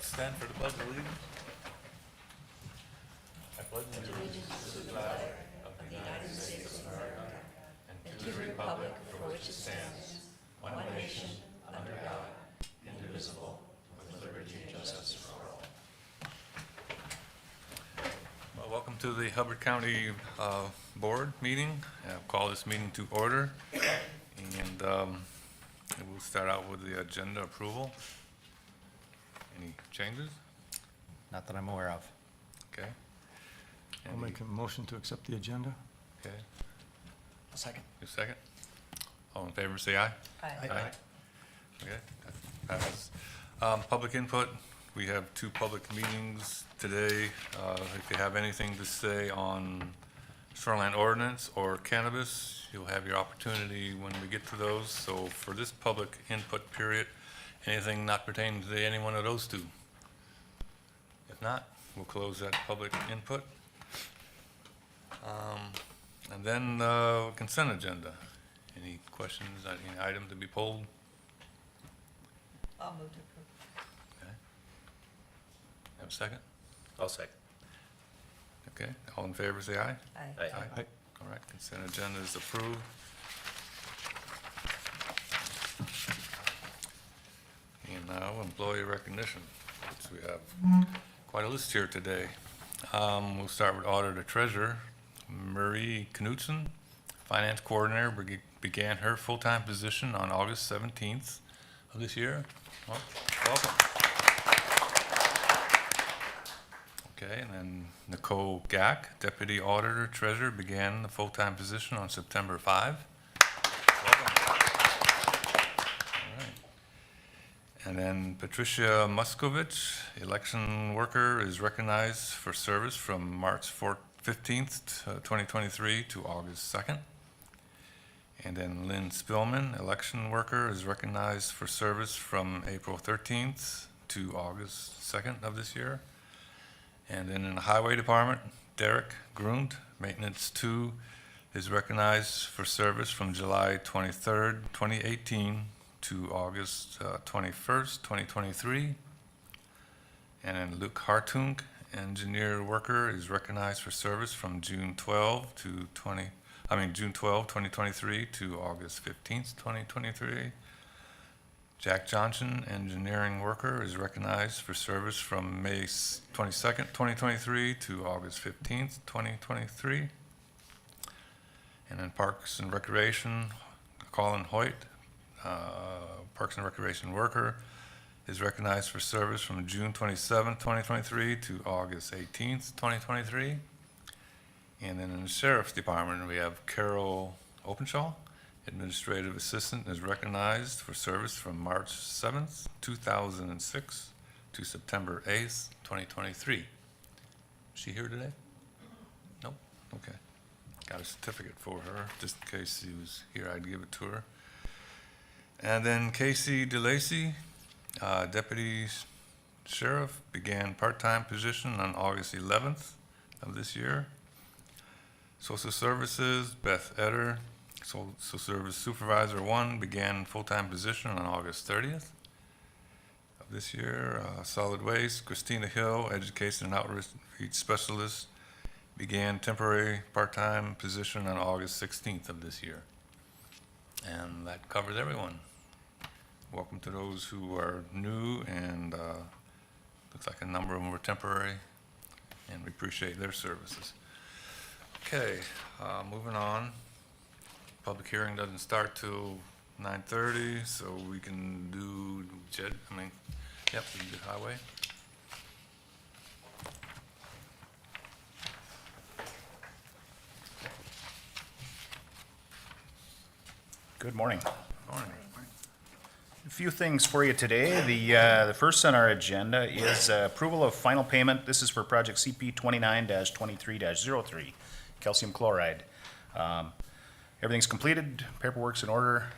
stand for the Pledge of Allegiance. I pledge allegiance to the flag of the United States of America and to the republic for which it stands, one nation, under God, indivisible, with liberty and justice for all. Well, welcome to the Hubbard County Board meeting. I'll call this meeting to order, and we'll start out with the agenda approval. Any changes? Not that I'm aware of. Okay. I'll make a motion to accept the agenda. Okay. A second. You second? All in favor, say aye. Aye. Okay, that passes. Public input, we have two public meetings today. If you have anything to say on Shoreland Ordinance or cannabis, you'll have your opportunity when we get to those. So for this public input period, anything not pertaining to any one of those two? If not, we'll close that public input. And then consent agenda. Any questions, any item to be pulled? I'll move to approve. Okay. Have a second? I'll second. Okay, all in favor, say aye. Aye. Aye. All right, consent agenda is approved. And now employee recognition, which we have quite a list here today. We'll start with Auditor Treasurer. Marie Knudsen, Finance Coordinator, began her full-time position on August 17th of this year. Well, welcome. Okay, and then Nicole Gack, Deputy Auditor Treasurer, began the full-time position on September 5. Welcome. All right. And then Patricia Muskovich, Election Worker, is recognized for service from March 15th, 2023 to August 2nd. And then Lynn Spillman, Election Worker, is recognized for service from April 13th to August 2nd of this year. And then in the Highway Department, Derek Grund, Maintenance 2, is recognized for service from July 23rd, 2018 to August 21st, 2023. And then Luke Hartung, Engineer Worker, is recognized for service from June 12, 2023 to August 15th, 2023. Jack Johnson, Engineering Worker, is recognized for service from May 22nd, 2023 to August 15th, 2023. And then Parks and Recreation, Colin Hoyt, Parks and Recreation Worker, is recognized for service from June 27th, 2023 to August 18th, 2023. And then in the Sheriff's Department, we have Carol Openshaw, Administrative Assistant, is recognized for service from March 7th, 2006 to September 8th, 2023. Is she here today? Nope, okay. Got a certificate for her, just in case she was here, I'd give it to her. And then Casey DeLacy, Deputy Sheriff, began part-time position on August 11th of this year. Social Services, Beth Eder, Social Service Supervisor 1, began full-time position on August 30th of this year. Solid Waste, Christina Hill, Education and Outreach Specialist, began temporary part-time position on August 16th of this year. And that covers everyone. Welcome to those who are new, and looks like a number of them were temporary, and we appreciate their services. Okay, moving on. Public hearing doesn't start till 9:30, so we can do we can do highway. Good morning. Morning. A few things for you today. The first on our agenda is approval of final payment. This is for project CP 29-23-03, calcium chloride. Everything's completed, paperwork's in order.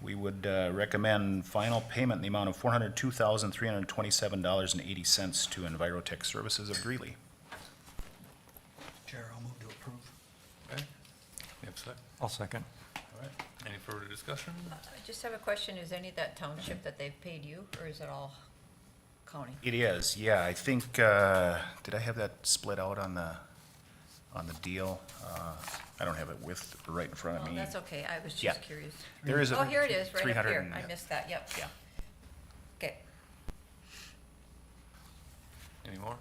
We would recommend final payment in the amount of $402,327.80 to Envirotech Services of Greeley. Chair, I'll move to approve. Okay. You have a second? I'll second. All right. Any further discussion? I just have a question. Is any of that township that they've paid you, or is it all county. It is, yeah, I think, did I have that split out on the deal? I don't have it with, right in front of Oh, me. that's okay, I was Yeah. just curious. There is a. Oh, here it is, right up 300 here, and- I missed that, yep. Yeah. Okay, Any more?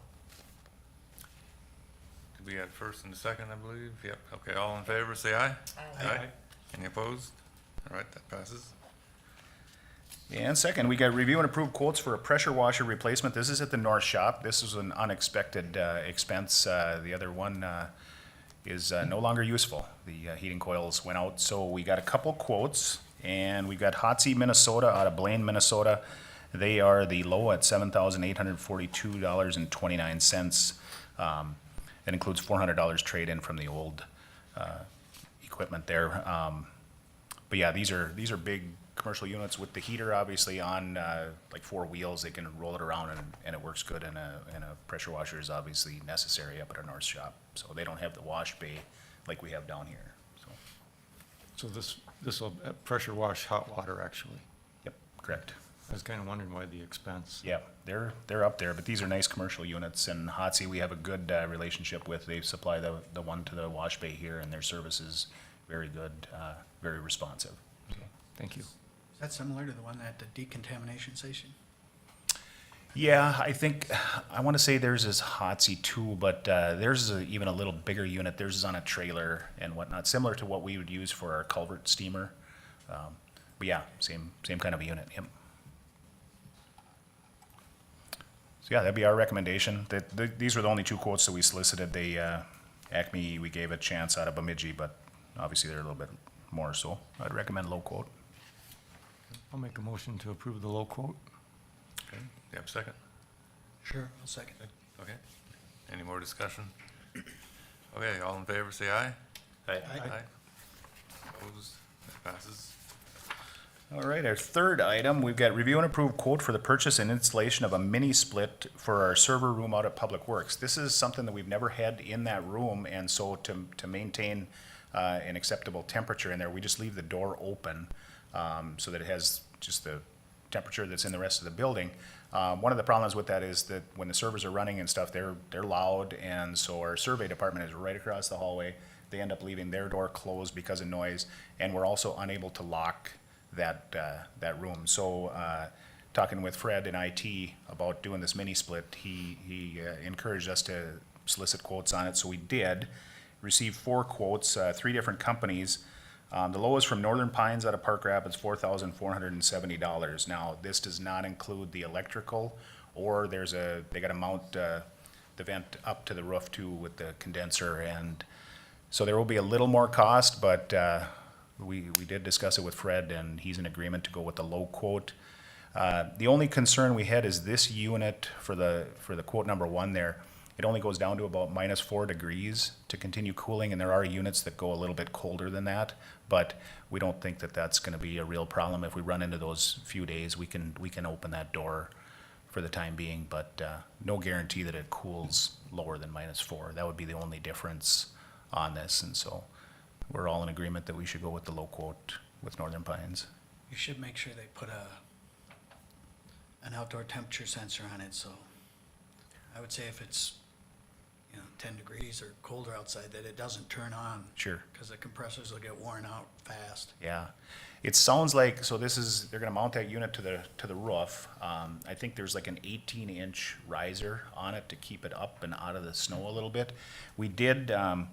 Did we have first and second, I believe? Yep, okay, all in favor, say aye. Aye. Any opposed? All right, that passes. And second, we got review and approve quotes for a pressure washer replacement. This is at the North Shop. This is an unexpected expense. The other one is no longer useful. The heating coils went out, so we got a couple quotes. And we got Hotsy, Minnesota, out of Blaine, Minnesota. They are the low at $7,842.29. That includes $400 trade-in from the old equipment there. But yeah, these are big commercial units with the heater obviously on like 4 wheels. They can roll it around and it works good. And a pressure washer is obviously necessary up at our North Shop. So they don't have the wash bay like we have down here. So, So this will pressure wash hot water, actually. yep, correct. I was kind of wondering why the expense. Yeah, they're up there, but these are nice commercial units. And Hotsy, we have a good relationship with. They supply the one to the wash bay here, and their service is very good, very responsive. Okay, thank you. Is that similar to the one at the decontamination station? Yeah, I want to say theirs is Hotsy too, but theirs is even a little bigger unit. Theirs is on a trailer and whatnot, similar to what we would use for our culvert steamer. But yeah, same kind of a unit. Yep. So yeah, that'd be our recommendation. These were the only 2 quotes that we solicited. They Acme, we gave a chance out of Bemidji, but obviously they're a little bit more. So I'd recommend low quote. I'll make a motion to approve the low quote. Okay, do you have a second? Sure, I'll second. Okay. Any more discussion? Okay, all in favor, say aye. Aye. Opposed? That passes. All right, our third item, we've got review and approve quote for the purchase and installation of a mini split for our server room out at Public Works. This is something that we've never had in that room, and so to maintain an acceptable temperature in there, we just leave the door open so that it has just the temperature that's in the rest of the building. One of the problems with that is that when the servers are running and stuff, they're loud, and so our survey department is right across the hallway. They end up leaving their door closed because of noise, and we're also unable to lock that room. So talking with Fred in IT about doing this mini split, he encouraged us to solicit quotes on it, so we did. Received 4 quotes, 3 different companies. The lowest from Northern Pines out of Park Rapids, $4,470. Now, this does not include the electrical, or they gotta mount the vent up to the roof too with the condenser, and so there will be a little more cost, but we did discuss it with Fred, and he's in agreement to go with the low quote. The only concern we had is this unit for the quote number 1 there. It only goes down to about -4 degrees to continue cooling, and there are units that go a little bit colder than that, but we don't think that that's gonna be a real problem. If we run into those few days, we can open that door for the time being, but no guarantee that it cools lower than -4. That would be the only difference on this, and so we're all in agreement that we should go with the low quote with Northern Pines. You should make sure they put an outdoor temperature sensor on it, so I would say if it's, 10 degrees or colder outside, that it doesn't turn on. Sure. Because the compressors will get worn out fast. Yeah, it sounds like, so they're gonna mount that unit to the roof. I think there's like an 18-inch riser on it to keep it up and out of the snow a little bit. We did have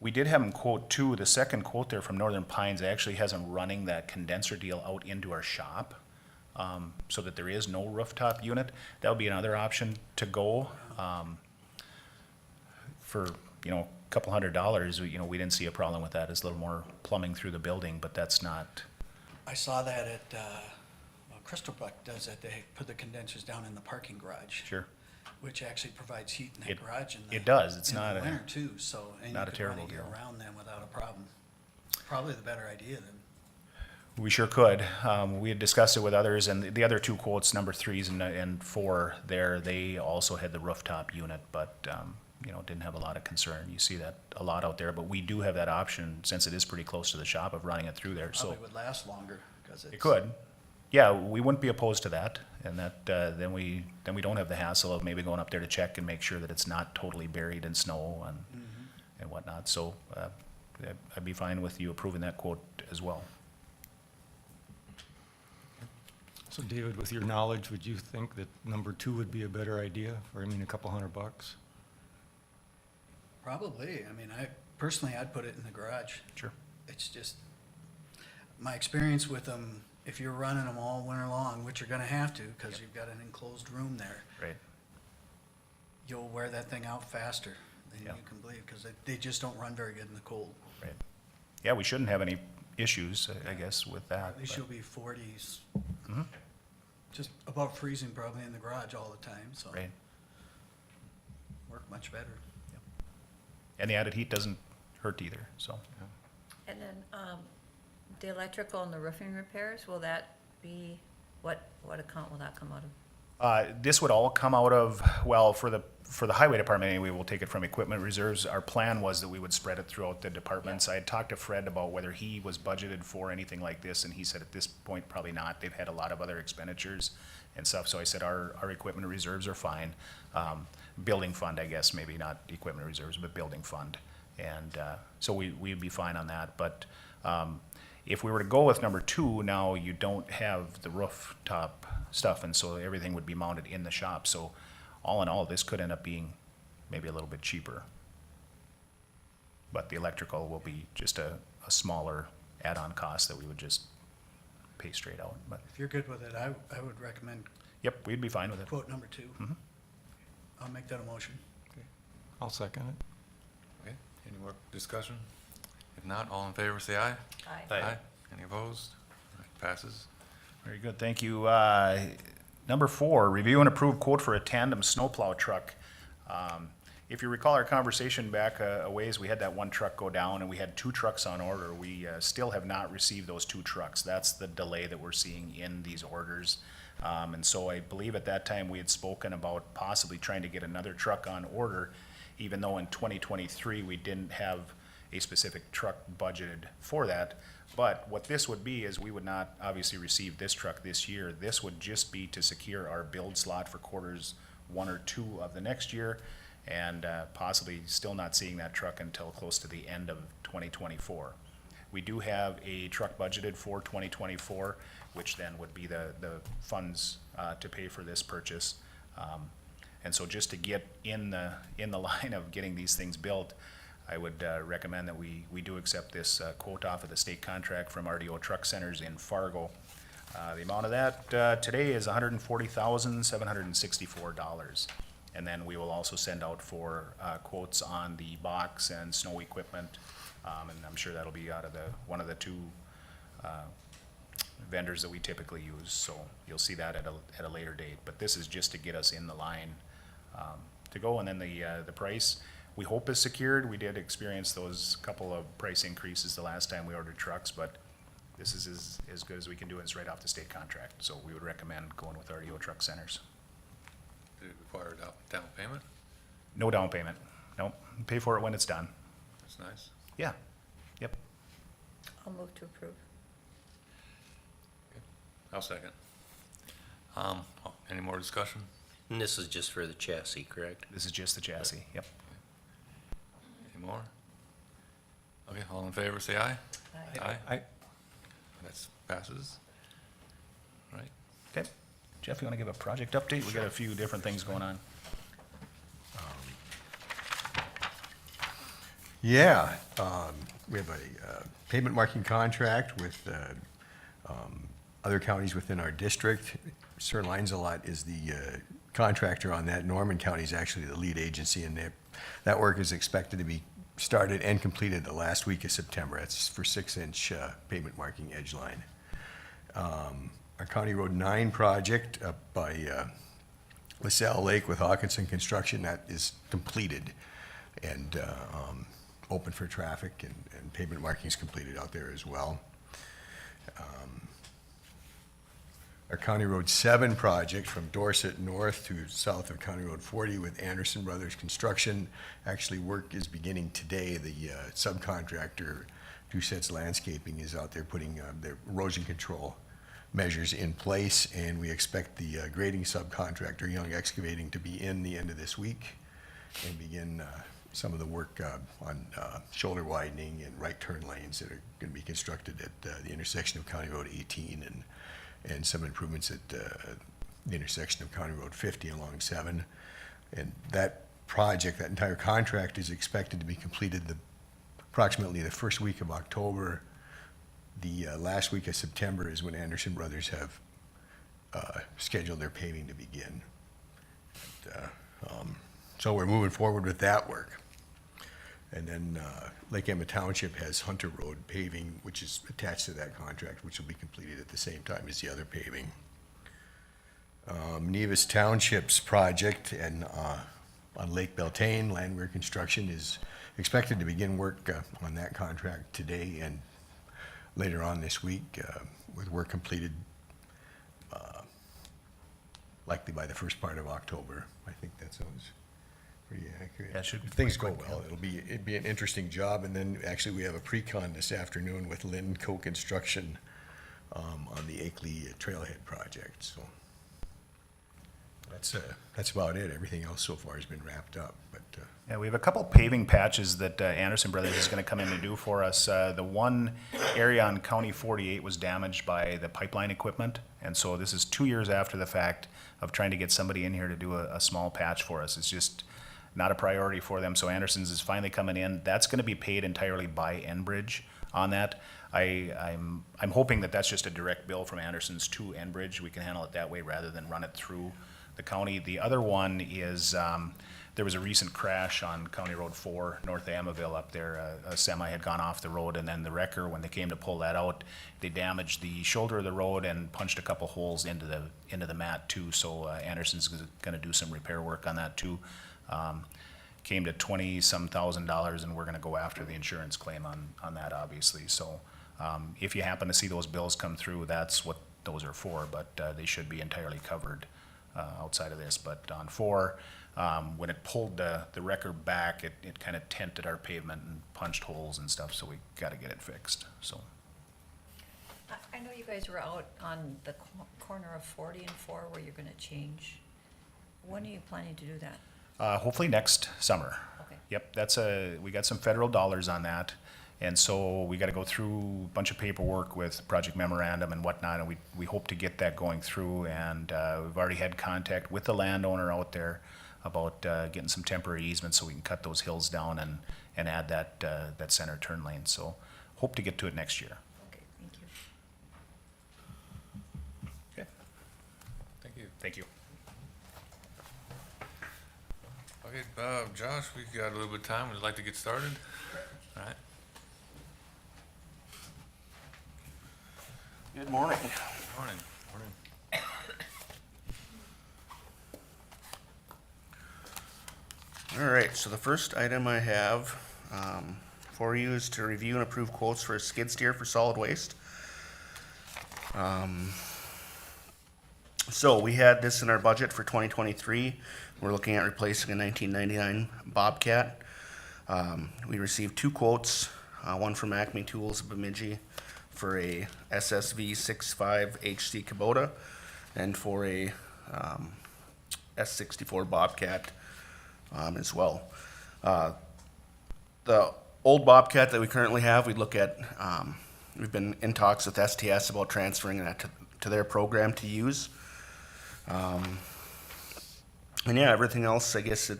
them quote too, the second quote there from Northern Pines actually has them running that condenser deal out into our shop, so that there is no rooftop unit. That would be another option to go, for, a couple $100, we didn't see a problem with that. It's a little more plumbing through the building, but that's not, I saw that at, Crystal Buck does that. They put the condensers down in the parking garage. sure. Which actually provides heat in that It- garage in the. it does. It's in not the a- winter too, so, and you not a could run terrible it year deal. round then without a problem. Probably the better idea then. We sure could. We had discussed it with others, and the other 2 quotes, number 3s and 4 there, they also had the rooftop unit, but, didn't have a lot of concern. You see that a lot out there, but we do have that option, since it is pretty close to the shop, of running it through there, so Probably would last longer, because it's. it could. yeah, we wouldn't be opposed to that, and that, then we don't have the hassle of maybe going up there to check and make sure that it's not totally buried in snow and whatnot, so, I'd be fine with you approving that quote as well. So David, with your knowledge, would you think that number 2 would be a better idea for, I mean, a couple $100? Probably. I mean, personally, I'd put it in the garage. Sure. It's just, my experience with them, if you're running them all winter long, which you're gonna have to, because you've got an enclosed room there, Right, you'll wear that thing out faster than Yeah. you can believe, because they just don't run very good in the cold. right. Yeah, we shouldn't have any issues, I guess, with that. At least but- you'll be 40s, Mhm. just above freezing probably in the garage all the time, so. Right, Work much better. and the added heat doesn't hurt either, so. And then, the electrical and the roofing repairs, will that be, what account will that come out of? This would all come out of, well, for the highway department anyway, we'll take it from equipment reserves. Our plan was that we would spread it throughout the departments. I had talked to Fred about whether he was budgeted for anything like this, and he said at this point, probably not. They've had a lot of other expenditures and stuff, so I said our equipment reserves are fine. Building fund, I guess, maybe not equipment reserves, but building fund. And, so we'd be fine on that, but, if we were to go with number 2, now you don't have the rooftop stuff, and so everything would be mounted in the shop. So all in all, this could end up being maybe a little bit cheaper. But the electrical will be just a smaller add-on cost that we would just pay straight out. But, If you're good with it, I would recommend yep, we'd be fine with it. quote number 2. Mhm. I'll make that a motion. I'll second it. Okay, any more discussion? If not, all in favor, say aye. Aye. Any opposed? All right, passes. Very good, thank you. Number 4, review and approve quote for a tandem snowplow truck. If you recall our conversation back a ways, we had that one truck go down and we had 2 trucks on order. We still have not received those 2 trucks. That's the delay that we're seeing in these orders. And so I believe at that time we had spoken about possibly trying to get another truck on order, even though in 2023 we didn't have a specific truck budgeted for that. But what this would be is we would not obviously receive this truck this year. This would just be to secure our build slot for quarters 1 or 2 of the next year, and possibly still not seeing that truck until close to the end of 2024. We do have a truck budgeted for 2024, which then would be the funds to pay for this purchase. And so just to get in the line of getting these things built, I would recommend that we do accept this quote off of the state contract from RDO Truck Centers in Fargo. The amount of that today is $140,764. And then we will also send out for quotes on the box and snow equipment. And I'm sure that'll be out of one of the 2 vendors that we typically use. So you'll see that at a later date. But this is just to get us in the line to go. And then the price, we hope is secured. We did experience those couple of price increases the last time we ordered trucks, but this is as good as we can do. It's right off the state contract. So we would recommend going with RDO Truck Centers. Did it require down payment? No down payment. Nope. Pay for it when it's done. That's nice. Yeah. Yep. I'll move to approve. I'll second. Any more discussion? And this is just for the chassis, correct? This is just the chassis. Yep. Any more? Okay, all in favor, say aye. Aye. Aye. That's passes. Right, Okay. Jeff, you want to give a project update? We got a few different things going on. Yeah, we have a pavement marking contract with other counties within our district. Sir Lancelot is the contractor on that. Norman County is actually the lead agency, and that work is expected to be started and completed the last week of September. That's for 6-inch pavement marking edge line. Our County Road 9 project up by LaSalle Lake with Hawkinson Construction, that is completed and open for traffic, and pavement markings completed out there as well. Our County Road 7 project from Dorset north to south of County Road 40 with Anderson Brothers Construction. Actually, work is beginning today. The subcontractor, Doucette's Landscaping, is out there putting their erosion control measures in place, and we expect the grading subcontractor, Young Excavating, to be in the end of this week and begin some of the work on shoulder widening and right turn lanes that are going to be constructed at the intersection of County Road 18 and some improvements at the intersection of County Road 50 along 7. And that project, that entire contract, is expected to be completed approximately the first week of October. The last week of September is when Anderson Brothers have scheduled their paving to begin. So we're moving forward with that work. And then Lake Emma Township has Hunter Road paving, which is attached to that contract, which will be completed at the same time as the other paving. Nevis Township's project and on Lake Beltane, Landwehr Construction is expected to begin work on that contract today and later on this week, with work completed likely by the first part of October. I think that sounds pretty accurate. Yeah, it should be If things go pretty quick, well, it'd be an interesting job. And then actually we have a pre-con this afternoon with Lynn Co-Construction on the Akeley Trailhead project. So that's about it. Everything else so far has been wrapped up, but Yeah, we have a couple paving patches that Anderson Brothers is gonna come in and do for us. The one area on County 48 was damaged by the pipeline equipment, and so this is 2 years after the fact of trying to get somebody in here to do a small patch for us. It's just not a priority for them, so Anderson's is finally coming in. That's gonna be paid entirely by Enbridge on that. I'm hoping that that's just a direct bill from Anderson's to Enbridge. We can handle it that way rather than run it through the county. The other one is, there was a recent crash on County Road 4, north of Amaville up there. A semi had gone off the road, and then the wrecker, when they came to pull that out, they damaged the shoulder of the road and punched a couple holes into the mat too. So Anderson's gonna do some repair work on that too. Came to $20-some thousand, and we're gonna go after the insurance claim on that, obviously. So if you happen to see those bills come through, that's what those are for, but they should be entirely covered outside of this. But on 4, when it pulled the wrecker back, it kind of tented our pavement and punched holes and stuff, so we gotta get it fixed, so. I know you guys were out on the corner of 40 and 4 where you're gonna change. When are you planning to do that? Hopefully next summer. Okay. Yep, we got some federal dollars on that, and so we gotta go through a bunch of paperwork with project memorandum and whatnot, and we hope to get that going through, and we've already had contact with the landowner out there about getting some temporary easements so we can cut those hills down and add that center turn lane, so hope to get to it next year. Okay, thank you. Okay. Thank you. Thank you. Okay, Josh, we got a little bit of time. Would you like to get started? All right. Good morning. Morning. All right, so the first item I have for you is to review and approve quotes for a skid steer for solid waste. So we had this in our budget for 2023. We're looking at replacing a 1999 Bobcat. We received 2 quotes, one from Acme Tools of Bemidji for a SSV 65 HC Kubota and for a S64 Bobcat as well. The old Bobcat that we currently have, we'd look at, we've been in talks with STS about transferring that to their program to use. And yeah, everything else, I guess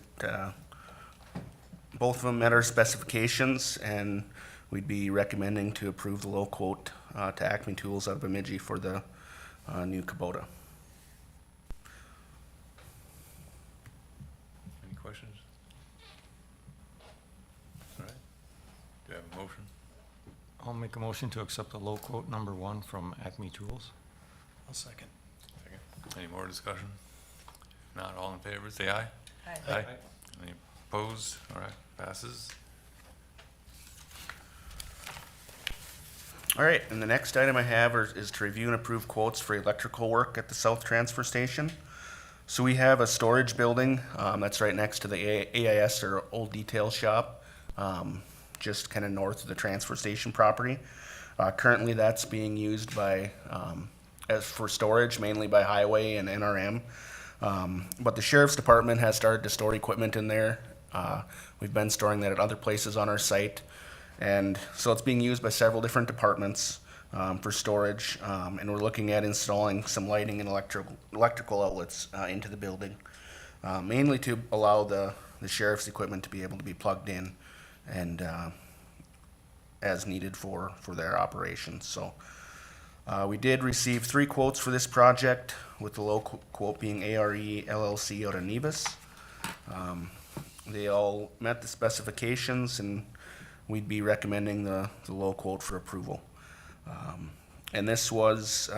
both of them met our specifications, and we'd be recommending to approve the low quote to Acme Tools out of Bemidji for the new Kubota. Any questions? All right. Do you have a motion? I'll make a motion to accept the low quote number 1 from Acme Tools. I'll second. Second. Any more discussion? Not all in favor, say aye. Aye. Any opposed? All right, passes. All right, and the next item I have is to review and approve quotes for electrical work at the South Transfer Station. So we have a storage building that's right next to the AIS, or Old Detail Shop, just kind of north of the transfer station property. Currently, that's being used by as for storage, mainly by highway and NRM. But the sheriff's department has started to store equipment in there. We've been storing that at other places on our site. And so it's being used by several different departments for storage. And we're looking at installing some lighting and electrical outlets into the building, mainly to allow the sheriff's equipment to be able to be plugged in and as needed for their operations. So we did receive 3 quotes for this project, with the low quote being ARE LLC out of Nevis. They all met the specifications, and we'd be recommending the low quote for approval. And this was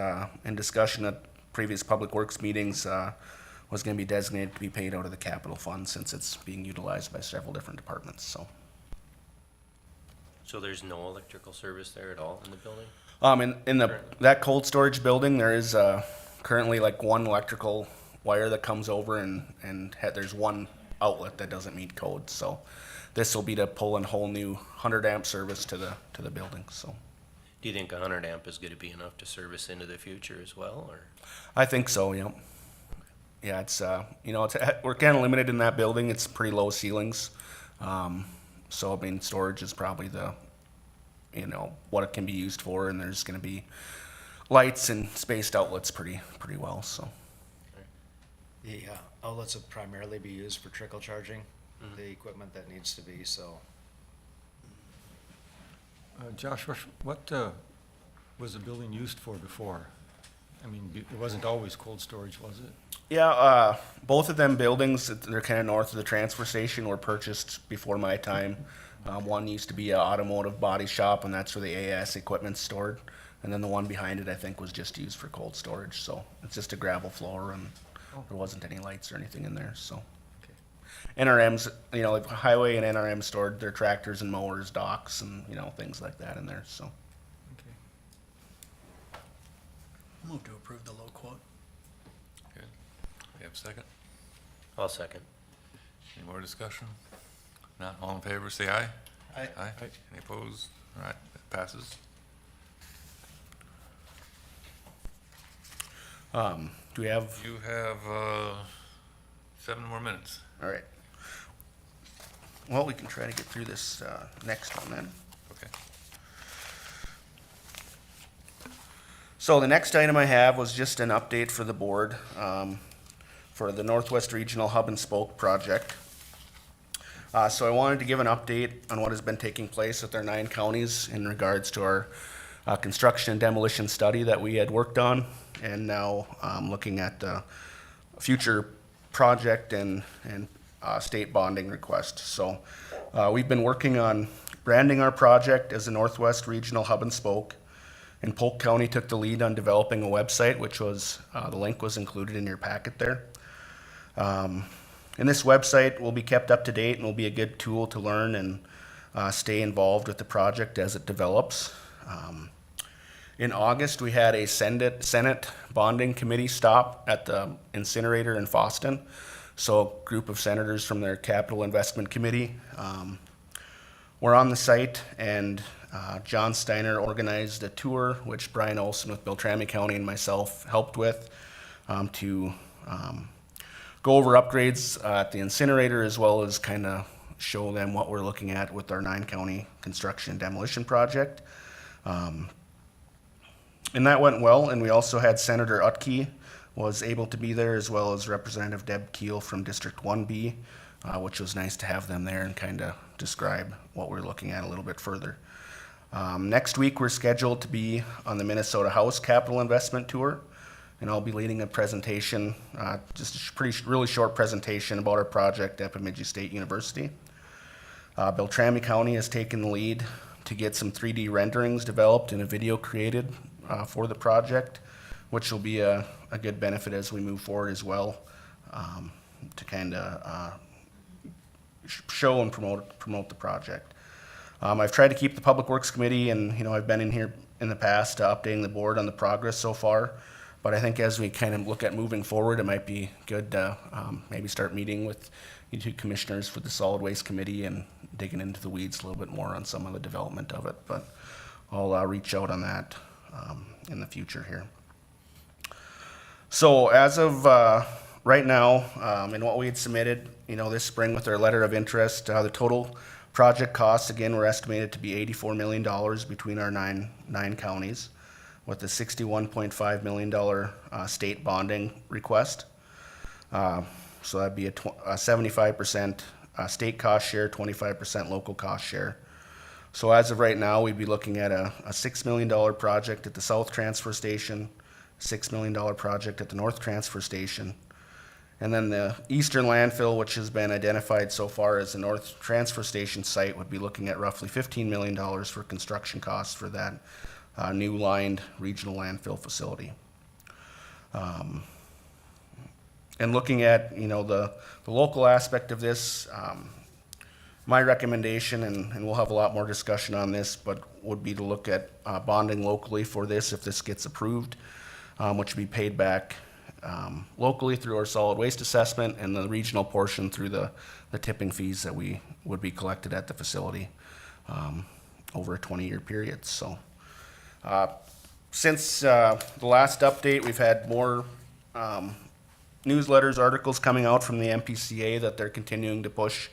in discussion at previous Public Works meetings, was going to be designated to be paid out of the capital fund, since it's being utilized by several different departments. So there's no electrical service there at all in the building? In that cold storage building, there is currently like one electrical wire that comes over, and there's one outlet that doesn't meet code. So this will be to pull a whole new 100 amp service to the building. So Do you think 100 amp is going to be enough to service into the future as well, or? I think so. Yeah. Yeah, it's we're kind of limited in that building. It's pretty low ceilings. So I mean, storage is probably what it can be used for, and there's going to be lights and spaced outlets pretty well. So The outlets will primarily be used for trickle charging, the equipment that needs to be, so. Josh, what was the building used for before? I mean, it wasn't always cold storage, was it? yeah, both of them buildings, they're kind of north of the transfer station, were purchased before my time. One used to be an automotive body shop, and that's where the AS equipment's stored. And then the one behind it, I think, was just used for cold storage. So it's just a gravel floor, and there wasn't any lights or anything in there. So NRM's, like highway and NRM stored their tractors and mowers, docks, and things like that in there. So Okay. Move to approve the low quote. Good. We have a second? I'll second. Any more discussion? Not all in favor, say aye. Aye. Aye. Any opposed? All right, that passes. do we have? You have 7 more minutes. All right. Well, we can try to get through this next one then. Okay. So the next item I have was just an update for the board for the Northwest Regional Hub and Spoke project. So I wanted to give an update on what has been taking place with our 9 counties in regards to our construction and demolition study that we had worked on, and now looking at the future project and state bonding request. So we've been working on branding our project as the Northwest Regional Hub and Spoke, and Polk County took the lead on developing a website, which was the link was included in your packet there. And this website will be kept up to date and will be a good tool to learn and stay involved with the project as it develops. In August, we had a Senate bonding committee stop at the incinerator in Foston. So a group of senators from their capital investment committee were on the site, and John Steiner organized a tour, which Brian Olson with Beltrami County and myself helped with, to go over upgrades at the incinerator, as well as kind of show them what we're looking at with our 9-county construction and demolition project. And that went well, and we also had Senator Utke was able to be there, as well as Representative Deb Keel from District 1B, which was nice to have them there and kind of describe what we're looking at a little bit further. Next week, we're scheduled to be on the Minnesota House Capital Investment Tour, and I'll be leading a presentation, just a really short presentation about our project at Bemidji State University. Beltrami County has taken the lead to get some 3D renderings developed and a video created for the project, which will be a good benefit as we move forward as well, to kind of show and promote the project. I've tried to keep the Public Works Committee, and I've been in here in the past updating the board on the progress so far. But I think as we kind of look at moving forward, it might be good to maybe start meeting with you 2 commissioners for the Solid Waste Committee and digging into the weeds a little bit more on some of the development of it. But I'll reach out on that in the future here. So as of right now, and what we had submitted, this spring with our letter of interest, the total project costs, again, were estimated to be $84 million between our nine counties, with a $61.5 million state bonding request. So that'd be a 75% state cost share, 25% local cost share. So as of right now, we'd be looking at a $6 million project at the South Transfer Station, $6 million project at the North Transfer Station, and then the Eastern Landfill, which has been identified so far as the North Transfer Station site, would be looking at roughly $15 million for construction costs for that new lined regional landfill facility. And looking at, the local aspect of this, my recommendation, and we'll have a lot more discussion on this, but would be to look at bonding locally for this if this gets approved, which would be paid back locally through our solid waste assessment, and the regional portion through the tipping fees that we would be collected at the facility over a 20-year period. So since the last update, we've had more newsletters, articles coming out from the MPCA that they're continuing to push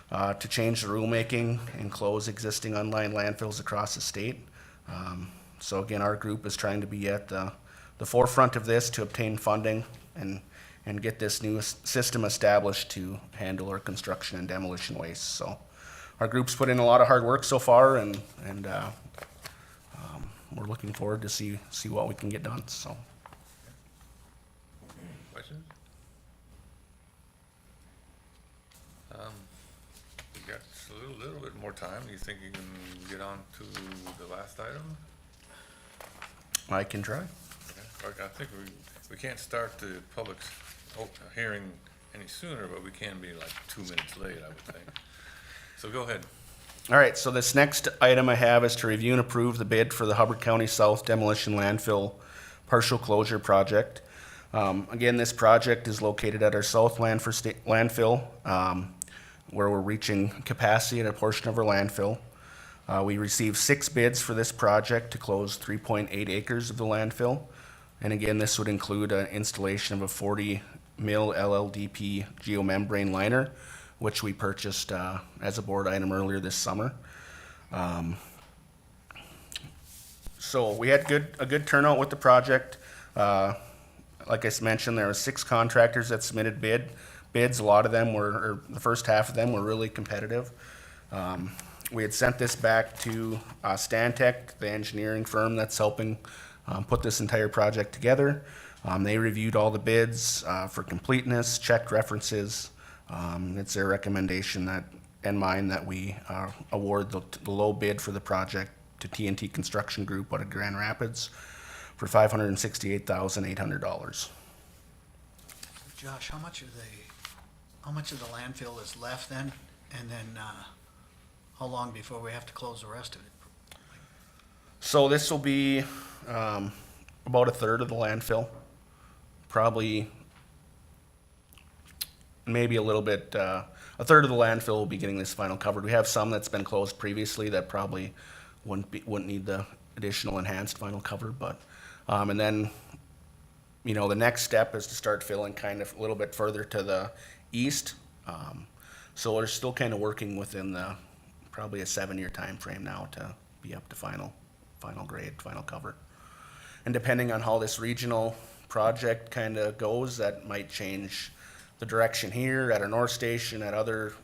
to change the rulemaking and close existing unlined landfills across the state. So again, our group is trying to be at the forefront of this to obtain funding and get this new system established to handle our construction and demolition waste. So our group's put in a lot of hard work so far, and we're looking forward to see what we can get done. So. Questions? We got just a little bit more time. Do you think you can get on to the last item? I can try. Okay. I think we can't start the public hearing any sooner, but we can be like 2 minutes late, I would think. So go ahead. All right, so this next item I have is to review and approve the bid for the Hubbard County South Demolition Landfill Partial Closure Project. Again, this project is located at our South landfill, where we're reaching capacity at a portion of our landfill. We received 6 bids for this project to close 3.8 acres of the landfill. And again, this would include an installation of a 40 mil LLDP geomembrane liner, which we purchased as a board item earlier this summer. So we had a good turnout with the project. Like I mentioned, there were 6 contractors that submitted bids. A lot of them or the first half of them were really competitive. We had sent this back to Stantec, the engineering firm that's helping put this entire project together. They reviewed all the bids for completeness, checked references. It's their recommendation and mine that we award the low bid for the project to TNT Construction Group out of Grand Rapids for $568,800. Josh, how much of the landfill is left then? And then, how long before we have to close the rest of it? So this will be about a third of the landfill, probably maybe a little bit, a third of the landfill will be getting this final covered. We have some that's been closed previously that probably wouldn't need the additional enhanced final cover, but, and then, the next step is to start filling kind of a little bit further to the east. So we're still kind of working within probably a 7-year time frame now to be up to final grade, final cover. And depending on how this regional project kind of goes, that might change the direction here at our North Station, at other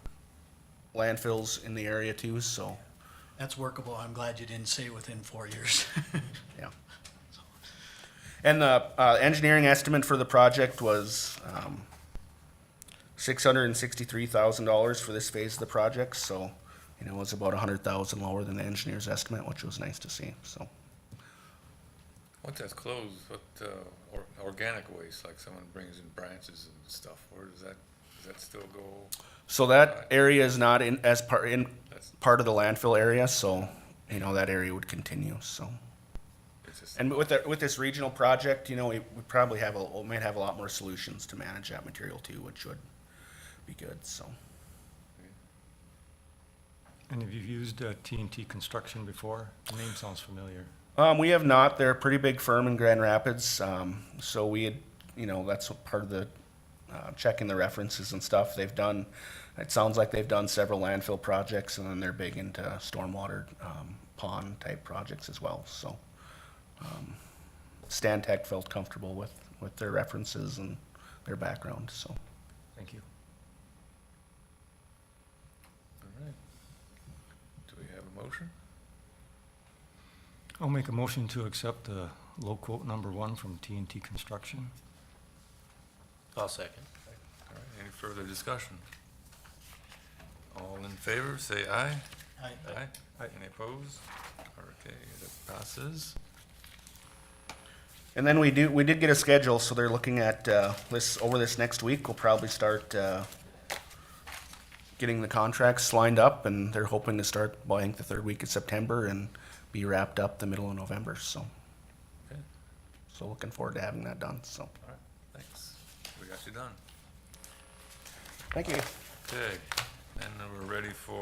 landfills in the area too, so. That's workable. I'm glad you didn't say within 4 years. Yeah. And the engineering estimate for the project was $663,000 for this phase of the project, so, it was about $100,000 lower than the engineer's estimate, which was nice to see, so. Once that's closed, what, organic waste, like someone brings in branches and stuff, where does that still go? So that area is not That's- part of the landfill area, so, that area would continue, so. It's just, And with this regional project, we probably might have a lot more solutions to manage that material too, which would be good, so. And have you used TNT Construction before? The name sounds familiar. We have not. They're a pretty big firm in Grand Rapids. So we had that's what part of the, checking the references and stuff. It sounds like they've done several landfill projects, and then they're big into stormwater, pond type projects as well, so. Stan Tech felt comfortable with their references and their background, so. Thank you. All right. Do we have a motion? I'll make a motion to accept the low quote number 1 from T&T Construction. I'll second. All right, any further discussion? All in favor, say aye. Aye. Aye. Any opposed? Okay, that passes. And then we did get a schedule, so they're looking at, over this next week, we'll probably start, getting the contracts lined up, and they're hoping to start, well, I think the third week of September and be wrapped up the middle of November, so. Okay. So looking forward to having that done, so. All right, thanks. We got you done. Thank you. Okay, and then we're ready for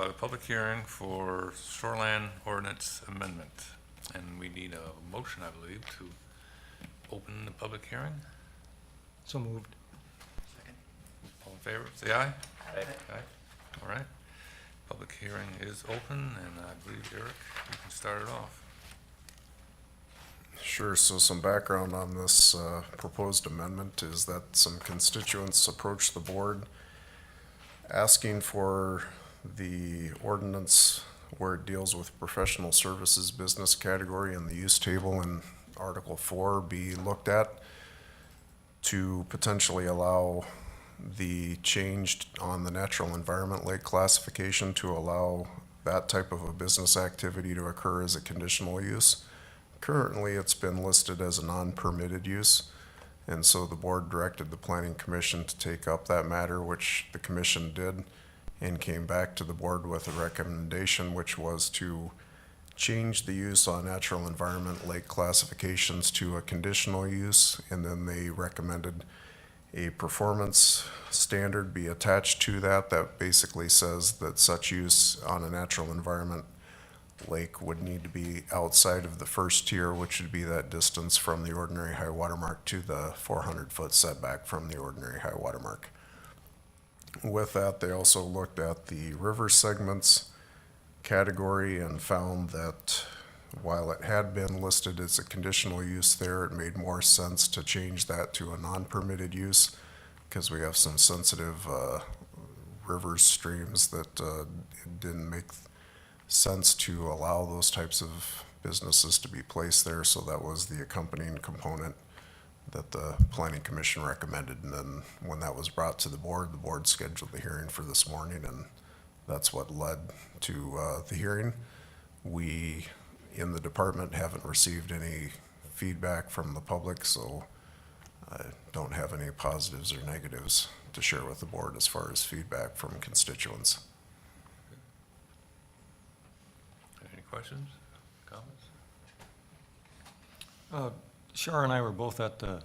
the public hearing for Shoreland Ordinance Amendment. And we need a motion, I believe, to open the public hearing. So moved. Second. All in favor, say aye. Aye. Aye. All right. Public hearing is open, and I believe, Eric, you can start it off. Sure, so some background on this proposed amendment is that some constituents approached the board asking for the ordinance where it deals with professional services business category in the use table in Article 4 be looked at to potentially allow the change on the natural environment lake classification to allow that type of a business activity to occur as a conditional use. Currently, it's been listed as a non-permitted use, and so the board directed the planning commission to take up that matter, which the commission did, and came back to the board with a recommendation, which was to change the use on natural environment lake classifications to a conditional use, and then they recommended a performance standard be attached to that basically says that such use on a natural environment lake would need to be outside of the first tier, which would be that distance from the ordinary high water mark to the 400-foot setback from the ordinary high water mark. With that, they also looked at the river segments category and found that while it had been listed as a conditional use there, it made more sense to change that to a non-permitted use because we have some sensitive rivers, streams that it didn't make sense to allow those types of businesses to be placed there. So that was the accompanying component that the planning commission recommended. And then when that was brought to the board scheduled the hearing for this morning, and that's what led to the hearing. We in the department haven't received any feedback from the public, so I don't have any positives or negatives to share with the board as far as feedback from constituents. Any questions, comments? Shar and I were both at the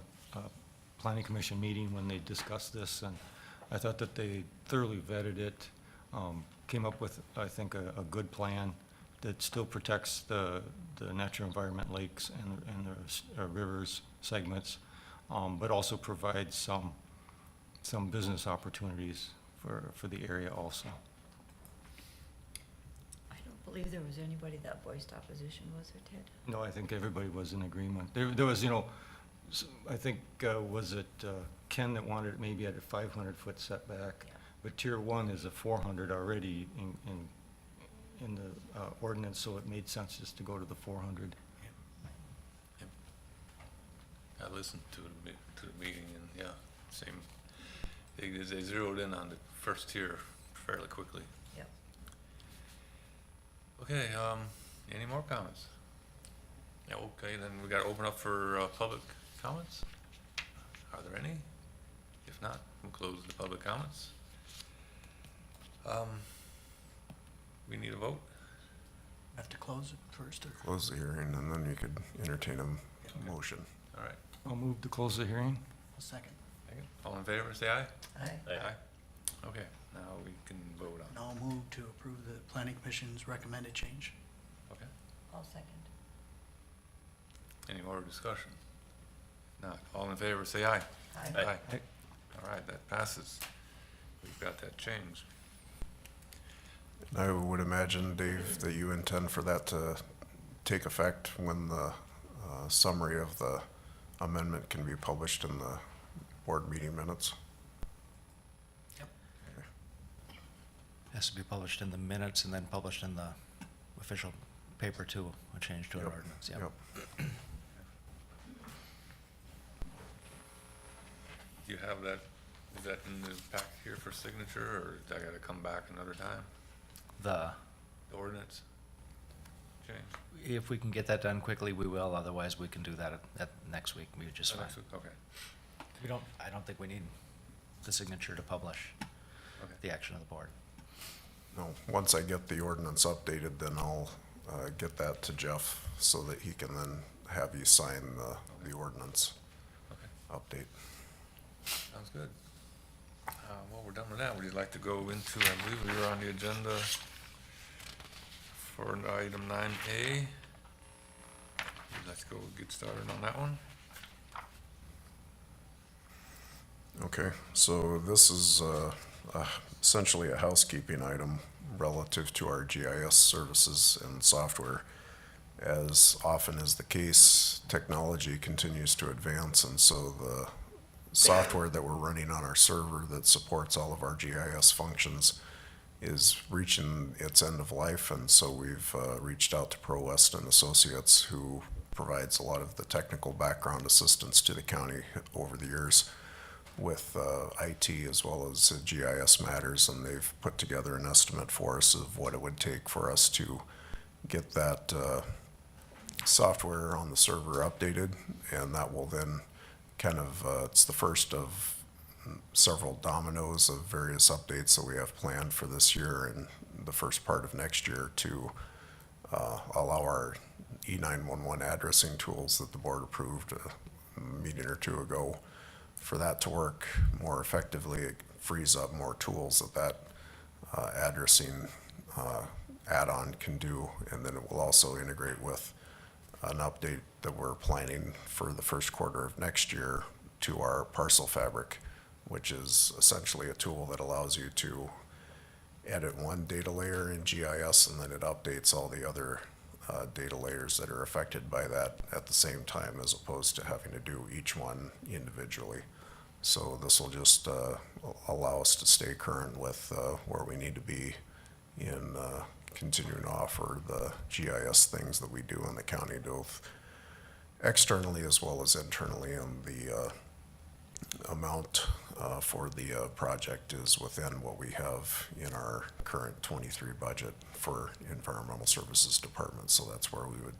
planning commission meeting when they discussed this, and I thought that they thoroughly vetted it, came up with, I think, a good plan that still protects the natural environment lakes and the rivers segments, but also provides some business opportunities for the area also. I don't believe there was anybody that voiced opposition, was there, Ted? No, I think everybody was in agreement. There was, I think, was it Ken that wanted it maybe at a 500-foot setback? Yeah. But tier 1 is a 400 already in the ordinance, so it made sense just to go to the 400. I listened to the meeting, and yeah, same. They zeroed in on the first tier fairly quickly. Yep. Okay, any more comments? Yeah, okay, then we gotta open up for public comments. Are there any? If not, we'll close the public comments. We need a vote. Have to close it first, or? Close the hearing, and then you could entertain a motion. All right. I'll move to close the hearing. A second. All in favor, say aye. Aye. Aye. Okay, now we can vote on it. Now I'll move to approve the planning commission's recommended change. Okay. I'll second. Any more discussion? Not, all in favor, say aye. Aye. Aye. All right, that passes. We've got that changed. I would imagine, Dave, that you intend for that to take effect when the summary of the amendment can be published in the board meeting minutes. Has to be published in the minutes and then published in the official paper too, a change to an Yep. ordinance, yep. Yep. Do you have that, is that in the pack here for signature, or I gotta come back another time? The, The ordinance change? if we can get that done quickly, we will, otherwise we can do that at next week, we just Oh, fine. next week, okay, I don't think we need the signature to publish okay. the action of the board. No, once I get the ordinance updated, then I'll get that to Jeff so that he can then have you sign the ordinance Okay. update. Sounds good. Well, we're done with that. Would you like to go into, I believe we were on the agenda for item 9A. Let's go get started on that one. Okay, so this is essentially a housekeeping item relative to our GIS services and software. As often is the case, technology continues to advance, and so the software that we're running on our server that supports all of our GIS functions is reaching its end of life, and so we've reached out to Pro West and Associates, who provides a lot of the technical background assistance to the county over the years with IT as well as GIS matters, and they've put together an estimate for us of what it would take for us to get that software on the server updated, and that will then kind of, it's the first of several dominoes of various updates that we have planned for this year and the first part of next year to allow our E911 addressing tools that the board approved a meeting or two ago, for that to work more effectively. It frees up more tools that addressing add-on can do, and then it will also integrate with an update that we're planning for the first quarter of next year to our parcel fabric, which is essentially a tool that allows you to edit one data layer in GIS, and then it updates all the other data layers that are affected by that at the same time, as opposed to having to do each one individually. So this will just allow us to stay current with where we need to be in continuing to offer the GIS things that we do in the county, both externally as well as internally, and the amount for the project is within what we have in our current 23 budget for Environmental Services Department. So that's where we would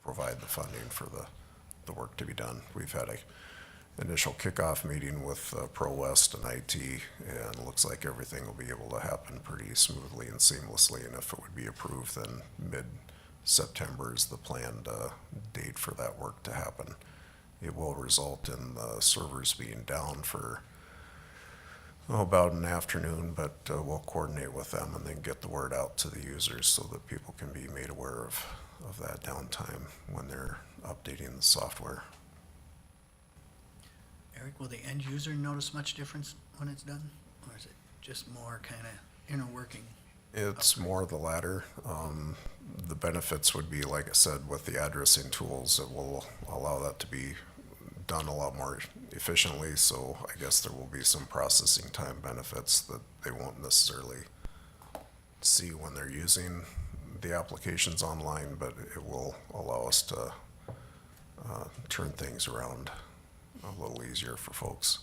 provide the funding for the work to be done. We've had a initial kickoff meeting with Pro West and IT, and it looks like everything will be able to happen pretty smoothly and seamlessly. And if it would be approved, then mid-September is the planned date for that work to happen. It will result in the servers being down for about an afternoon, but we'll coordinate with them and then get the word out to the users so that people can be made aware of that downtime when they're updating the software. Eric, will the end user notice much difference when it's done? Or is it just more kind of inner working? It's more the latter. The benefits would be, like I said, with the addressing tools, it will allow that to be done a lot more efficiently. So I guess there will be some processing time benefits that they won't necessarily see when they're using the applications online, but it will allow us to turn things around a little easier for folks.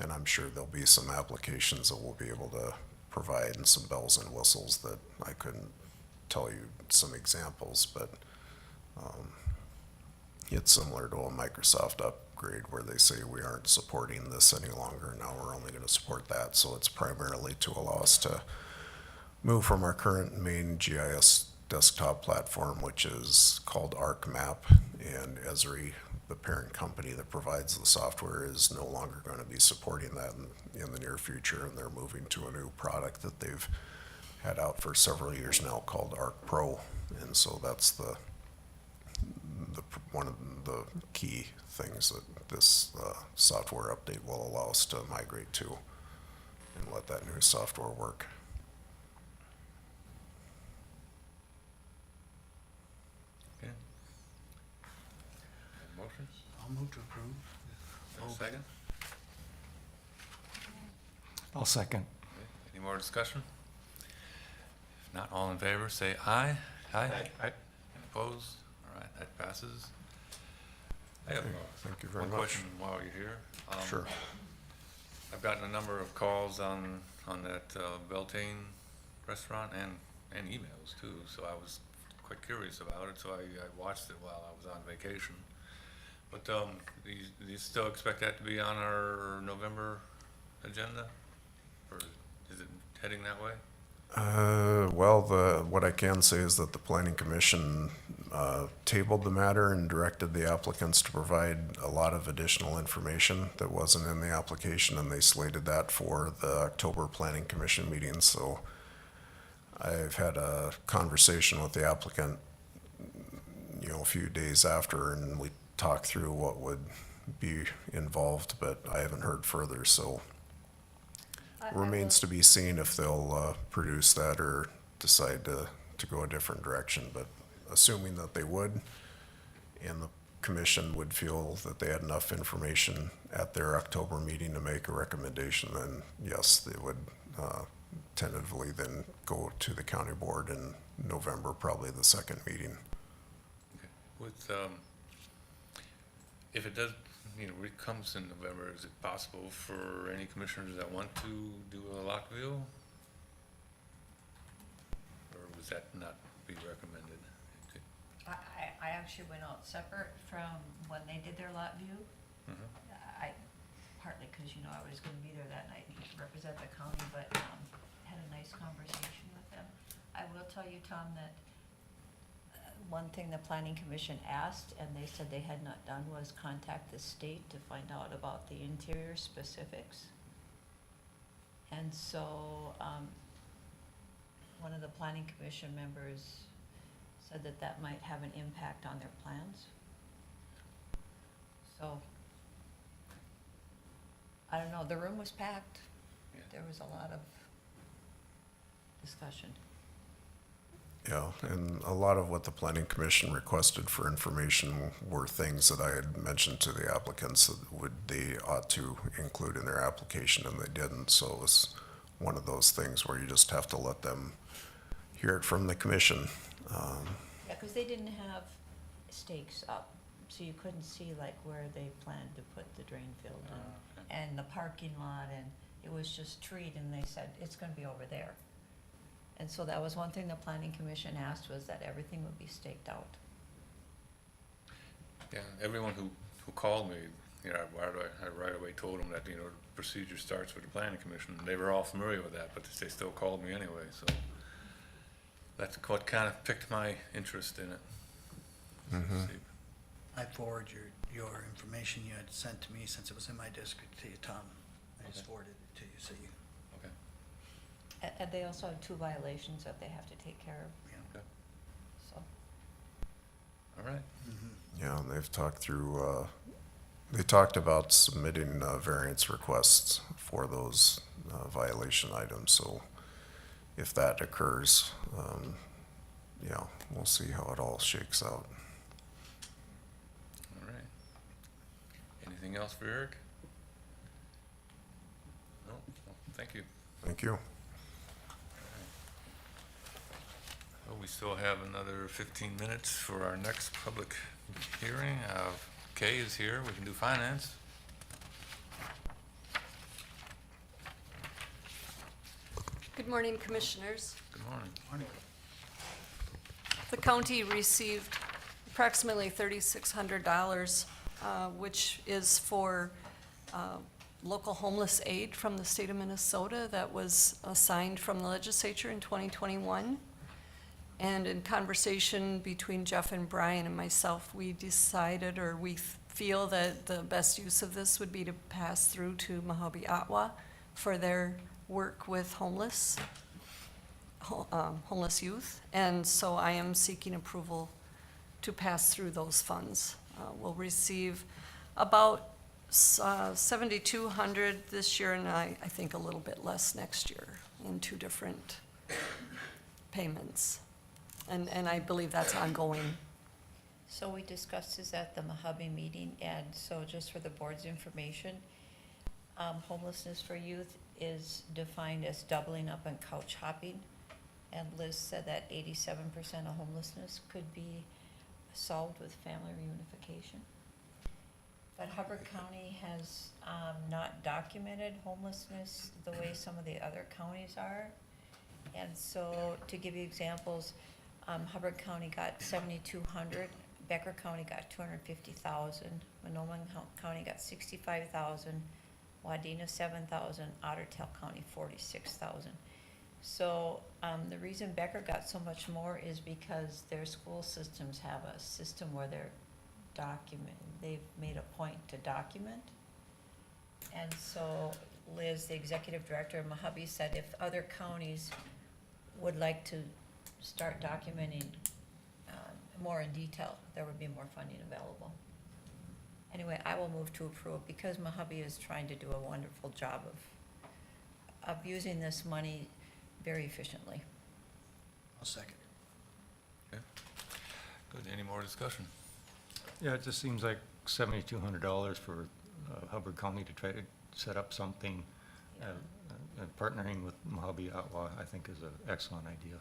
And I'm sure there'll be some applications that we'll be able to provide, and some bells and whistles that I couldn't tell you some examples, but it's similar to a Microsoft upgrade where they say we aren't supporting this any longer. Now we're only going to support that. So it's primarily to allow us to move from our current main GIS desktop platform, which is called ArcMap, and Esri, the parent company that provides the software, is no longer going to be supporting that in the near future, and they're moving to a new product that they've had out for several years now called ArcPro, and so that's one of the key things that this software update will allow us to migrate to and let that new software work. Okay. Motion? I'll move to approve. Second? I'll second. Any more discussion? If not, all in favor, say aye. Aye. Aye. Opposed? All right, that passes. I have Thank you very one much. question while you're here. Sure. I've gotten a number of calls on that Beltane restaurant and emails too, so I was quite curious about it, so I watched it while I was on vacation. But do you still expect that to be on our November agenda? Or is it heading that way? Well, what I can say is that the planning commission tabled the matter and directed the applicants to provide a lot of additional information that wasn't in the application, and they slated that for the October planning commission meeting. So I've had a conversation with the applicant, a few days after, and we talked through what would be involved, but I haven't heard further, so remains to be seen if they'll produce that or decide to go a different direction. But assuming that they would, and the commission would feel that they had enough information at their October meeting to make a recommendation, then yes, they would tentatively then go to the county board in November, probably the second meeting. Okay. With, if it does, it comes in November, is it possible for any commissioners that want to do a lot view? Or was that not be recommended? I actually went out separate from when they did their lot view. Partly because, I was gonna be there that night to represent the county, but, had a nice conversation with them. I will tell you, Tom, that one thing the planning commission asked, and they said they had not done, was contact the state to find out about the interior specifics. And so, one of the planning commission members said that might have an impact on their plans. So, I don't know, the room was packed. Yeah. There was a lot of discussion. Yeah, and a lot of what the planning commission requested for information were things that I had mentioned to the applicants that they ought to include in their application, and they didn't. So it was one of those things where you just have to let them hear it from the commission. Yeah, because they didn't have stakes up, so you couldn't see like where they planned to put the drain field and the parking lot, and it was just treed, and they said, it's gonna be over there. And so that was one thing the planning commission asked, was that everything would be staked out. Yeah, everyone who called me, I right away told them that, the procedure starts with the planning commission. They were all familiar with that, but they still called me anyway, so that's what kind of piqued my interest in it. See. I forward your information you had sent to me, since it was in my district, to you, Tom. I just Okay. forwarded it to you, so you, Okay. And they also have 2 violations that they have to take care of, Okay. so. All right. Yeah, and they've talked through, they talked about submitting variance requests for those violation items. So if that occurs, yeah, we'll see how it all shakes out. All right. Anything else for Eric? No? Well, thank you. Thank you. Well, we still have another 15 minutes for our next public hearing. Kay is here. We can do finance. Good morning, Commissioners. Good morning. The county received approximately $3,600, which is for local homeless aid from the state of Minnesota that was assigned from the legislature in 2021. And in conversation between Jeff and Brian and myself, we decided, or we feel that the best use of this would be to pass through to Mojave Ottawa for their work with homeless youth. And so I am seeking approval to pass through those funds will receive about 7,200 this year, and I think a little bit less next year in two different payments. And I believe that's ongoing. So we discussed this at the Mojave meeting, and so just for the board's information, homelessness for youth is defined as doubling up and couch hopping. And Liz said that 87% of homelessness could be solved with family reunification. But Hubbard County has not documented homelessness the way some of the other counties are. And so, to give you examples, Hubbard County got 7,200, Becker County got 250,000, Monoman County got 65,000, Wadena 7,000, Otter Tail County 46,000. So the reason Becker got so much more is because their school systems have a system where they're they've made a point to document. And so Liz, the executive director of Mojave, said if other counties would like to start documenting more in detail, there would be more funding available. Anyway, I will move to approve because Mojave is trying to do a wonderful job of using this money very efficiently. I'll second. Okay. Good, any more discussion? Yeah, it just seems like $7,200 for Hubbard County to try to set up something. Partnering with Mojave Ottawa, I think, is an excellent idea.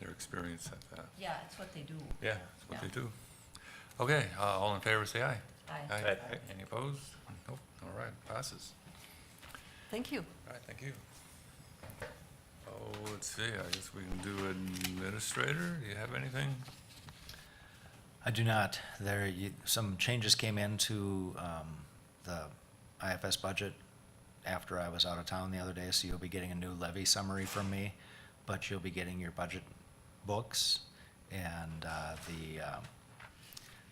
Their experience at that. Yeah, it's what they do. Yeah, that's what they do. Okay, all in favor, say aye. Aye. Aye. Any opposed? Nope, all right, passes. Thank you. All right, thank you. Oh, let's see, I guess we can do administrator. Do you have anything? I do not. Some changes came into the IFS budget after I was out of town the other day, so you'll be getting a new levy summary from me, but you'll be getting your budget books, and the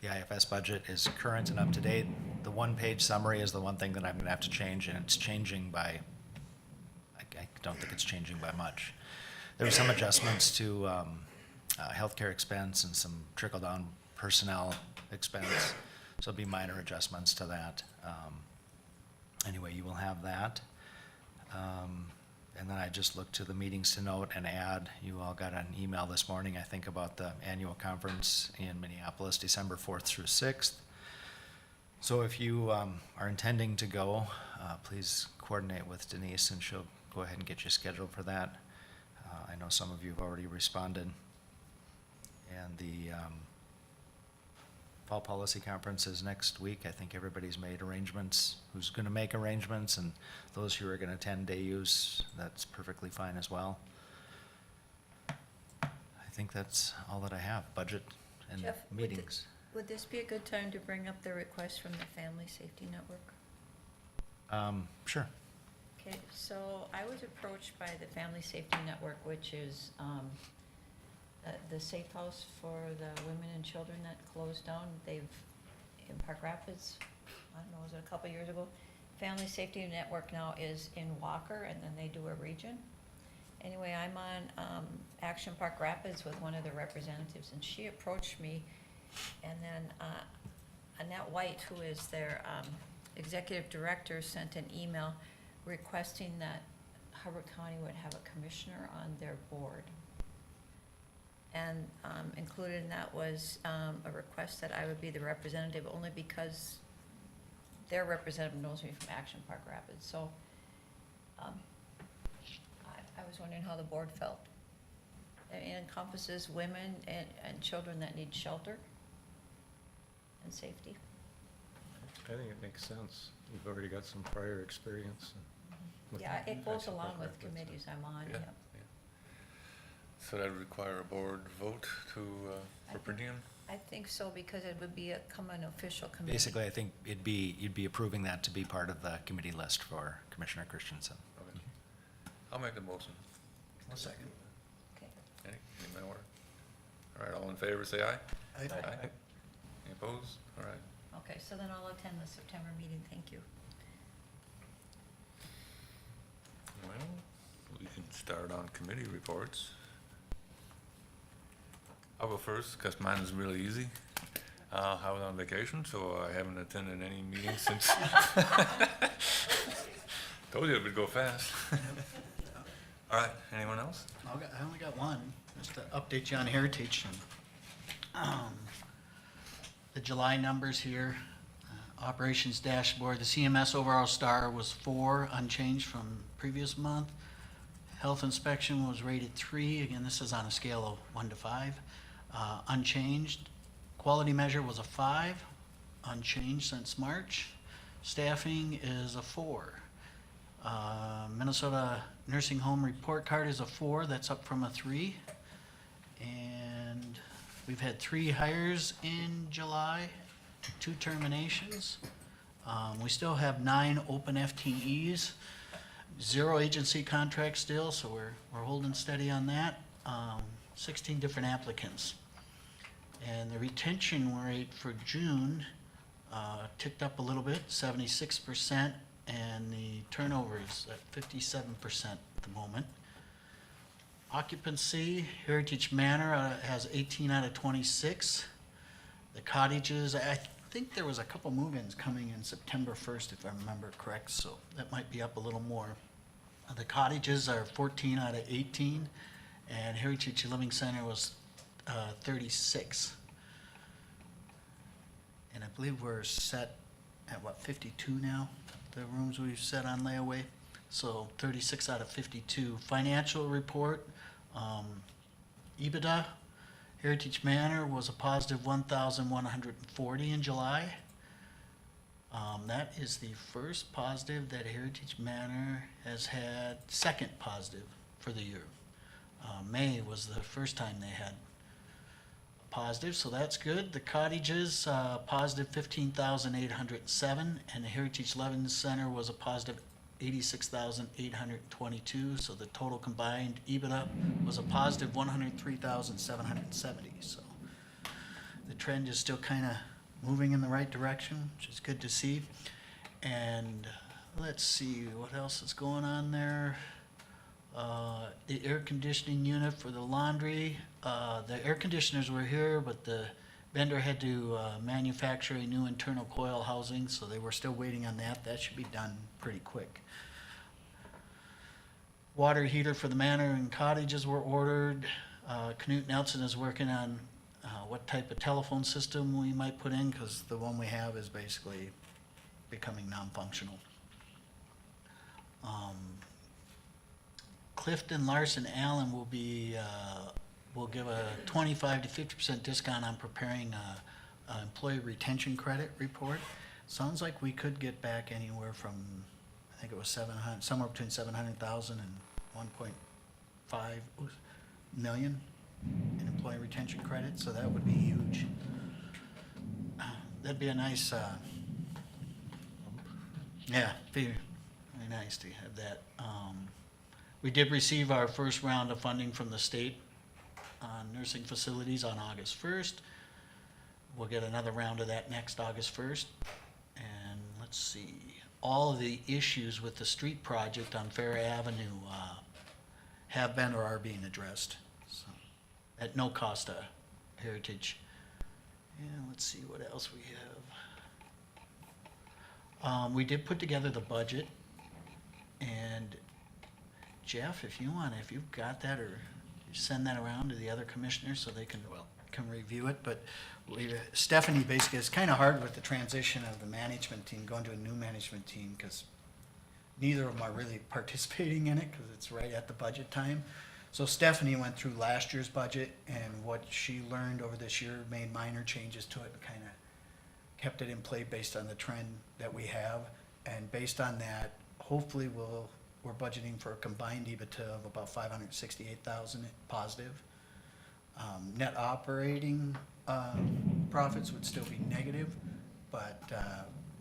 IFS budget is current and up to date. The one-page summary is the one thing that I'm gonna have to change, and it's changing by, I don't think it's changing by much. There were some adjustments to healthcare expense and some trickle-down personnel expense, so it'll be minor adjustments to that. Anyway, you will have that. And then I just looked to the meetings to note and add, you all got an email this morning, I think, about the annual conference in Minneapolis, December 4th through 6th. So if you are intending to go, please coordinate with Denise and she'll go ahead and get you scheduled for that. I know some of you have already responded. And the Fall Policy Conference is next week. I think everybody's made arrangements, who's going to make arrangements, and those who are going to attend day use, that's perfectly fine as well. I think that's all that I have, budget and Jeff, meetings. Would this be a good time to bring up the request from the Family Safety Network? Sure. Okay, so I was approached by the Family Safety Network, which is the safe house for the women and children that closed down. They've, in Park Rapids, I don't know, was it a couple years ago? Family Safety Network now is in Walker, and then they do a region. Anyway, I'm on Action Park Rapids with one of the representatives, and she approached me, and then Annette White, who is their executive director, sent an email requesting that Hubbard County would have a commissioner on their board. And included in that was a request that I would be the representative, only because their representative knows me from Action Park Rapids. So I was wondering how the board felt. It encompasses women and children that need shelter and safety. I think it makes sense. You've already got some prior experience. with Yeah, it goes Action along Park with Rapids. committees I'm on, Yeah, yeah. yeah. So that would require a board vote to, for per diem? I think so, because it would become an official committee. Basically, I think you'd be approving that to be part of the committee list for Commissioner Christensen. Okay. I'll make the motion. I'll second. Okay. Any more? All right, all in favor, say aye. Aye. Any opposed? All right. Okay, so then I'll attend the September meeting, thank you. Well, we can start on committee reports. I'll go first, because mine is really easy. I was on vacation, so I haven't attended any meetings since. Told you it would go fast. All right, anyone else? I only got one, just to update you on Heritage. The July numbers here, operations dashboard, the CMS overall star was 4, unchanged from previous month. Health inspection was rated 3, again, this is on a scale of 1 to 5, unchanged. Quality measure was a 5, unchanged since March. Staffing is a 4. Minnesota nursing home report card is a 4, that's up from a 3. And we've had 3 hires in July, 2 terminations. We still have 9 open FTEs, 0 agency contracts still, so we're holding steady on that. 16 different applicants. And the retention rate for June ticked up a little bit, 76%, and the turnover is at 57% at the moment. Occupancy, Heritage Manor has 18 out of 26. The cottages, I think there was a couple move-ins coming in September 1st, if I remember correct, so that might be up a little more. The cottages are 14 out of 18, and Heritage Living Center was 36. And I believe we're set at, 52 now, the rooms we've set on layaway. So 36 out of 52. Financial report, EBITDA, Heritage Manor was a positive 1,140 in July. That is the first positive that Heritage Manor has had, second positive for the year. May was the first time they had positive, so that's good. The cottages, positive 15,807, and the Heritage Living Center was a positive 86,822, so the total combined EBITDA was a positive 103,770, so the trend is still kind of moving in the right direction, which is good to see. And let's see, what else is going on there? The air conditioning unit for the laundry, the air conditioners were here, but the vendor had to manufacture a new internal coil housing, so they were still waiting on that. That should be done pretty quick. Water heater for the manor and cottages were ordered. Knut Nelson is working on what type of telephone system we might put in, because the one we have is basically becoming non-functional. Clifton Larson Allen will give a 25 to 50% discount on preparing a employee retention credit report. Sounds like we could get back anywhere from, I think it was 700, somewhere between 700,000 and 1.5 million in employee retention credit, so that would be huge. That'd be a nice, yeah, be very nice to have that. We did receive our first round of funding from the state on nursing facilities on August 1st. We'll get another round of that next August 1st. And let's see, all of the issues with the street project on Fair Avenue have been or are being addressed, so, at no cost to Heritage. And let's see what else we have. We did put together the budget, and Jeff, if you've got that, or send that around to the other commissioners so they can review it. But Stephanie, basically, it's kind of hard with the transition of the management team, going to a new management team, because neither of them are really participating in it, because it's right at the budget time. So Stephanie went through last year's budget, and what she learned over this year, made minor changes to it, and kind of kept it in play based on the trend that we have. And based on that, hopefully we're budgeting for a combined EBITDA of about 568,000 positive. Net operating profits would still be negative, but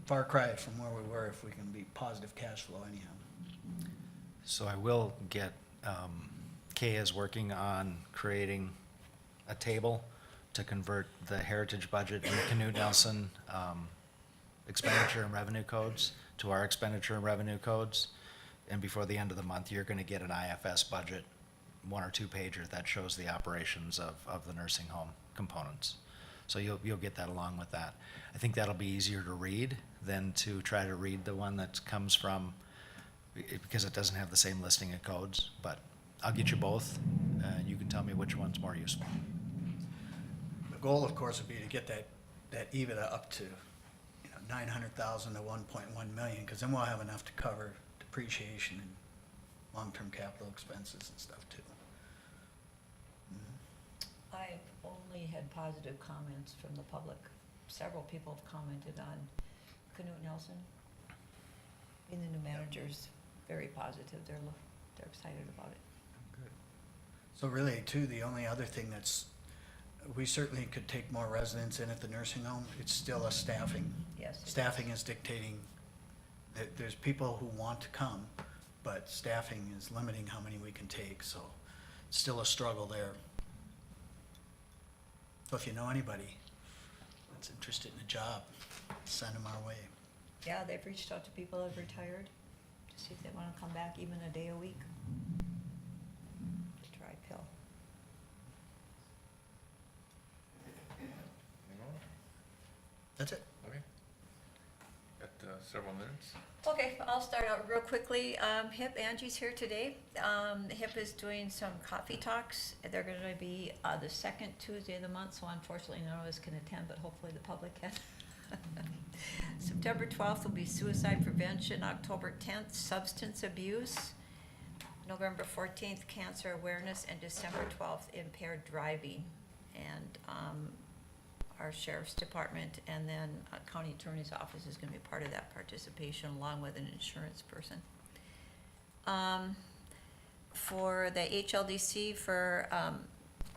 far cry from where we were if we can be positive cash flow anyhow. So I will get, Kay is working on creating a table to convert the heritage budget and the Knut Nelson expenditure and revenue codes to our expenditure and revenue codes. And before the end of the month, you're gonna get an IFS budget, 1 or 2 pager that shows the operations of the nursing home components. So you'll get that along with that. I think that'll be easier to read than to try to read the one that comes from, because it doesn't have the same listing of codes, but I'll get you both, and you can tell me which one's more useful. The goal, of course, would be to get that EBITDA up to, 900,000 to 1.1 million, because then we'll have enough to cover depreciation and long-term capital expenses and stuff too. I've only had positive comments from the public. Several people have commented on Canute Nelson. Being the new manager's very positive. They're excited about it. So really, too, the only other thing we certainly could take more residents in at the nursing home. It's still a staffing. Yes. it Staffing is dictating that there's people who want to come, but staffing is limiting how many we can take, so it's still a struggle there. So if you know anybody that's interested in a job, send them our way. is. Yeah, they've reached out to people who have retired to see if they want to come back even a day a week. To try pill. That's it. Okay. Got several minutes. Okay, I'll start out real quickly. HIP, Angie's here today. HIP is doing some coffee talks. They're gonna be, the second Tuesday of the month, so unfortunately none of us can attend, but hopefully the public can. September 12th will be suicide prevention, October 10th, substance abuse, November 14th, cancer awareness, and December 12th, impaired driving. And, our sheriff's department and then county attorney's office is gonna be part of that participation along with an insurance person. For the HLDC, for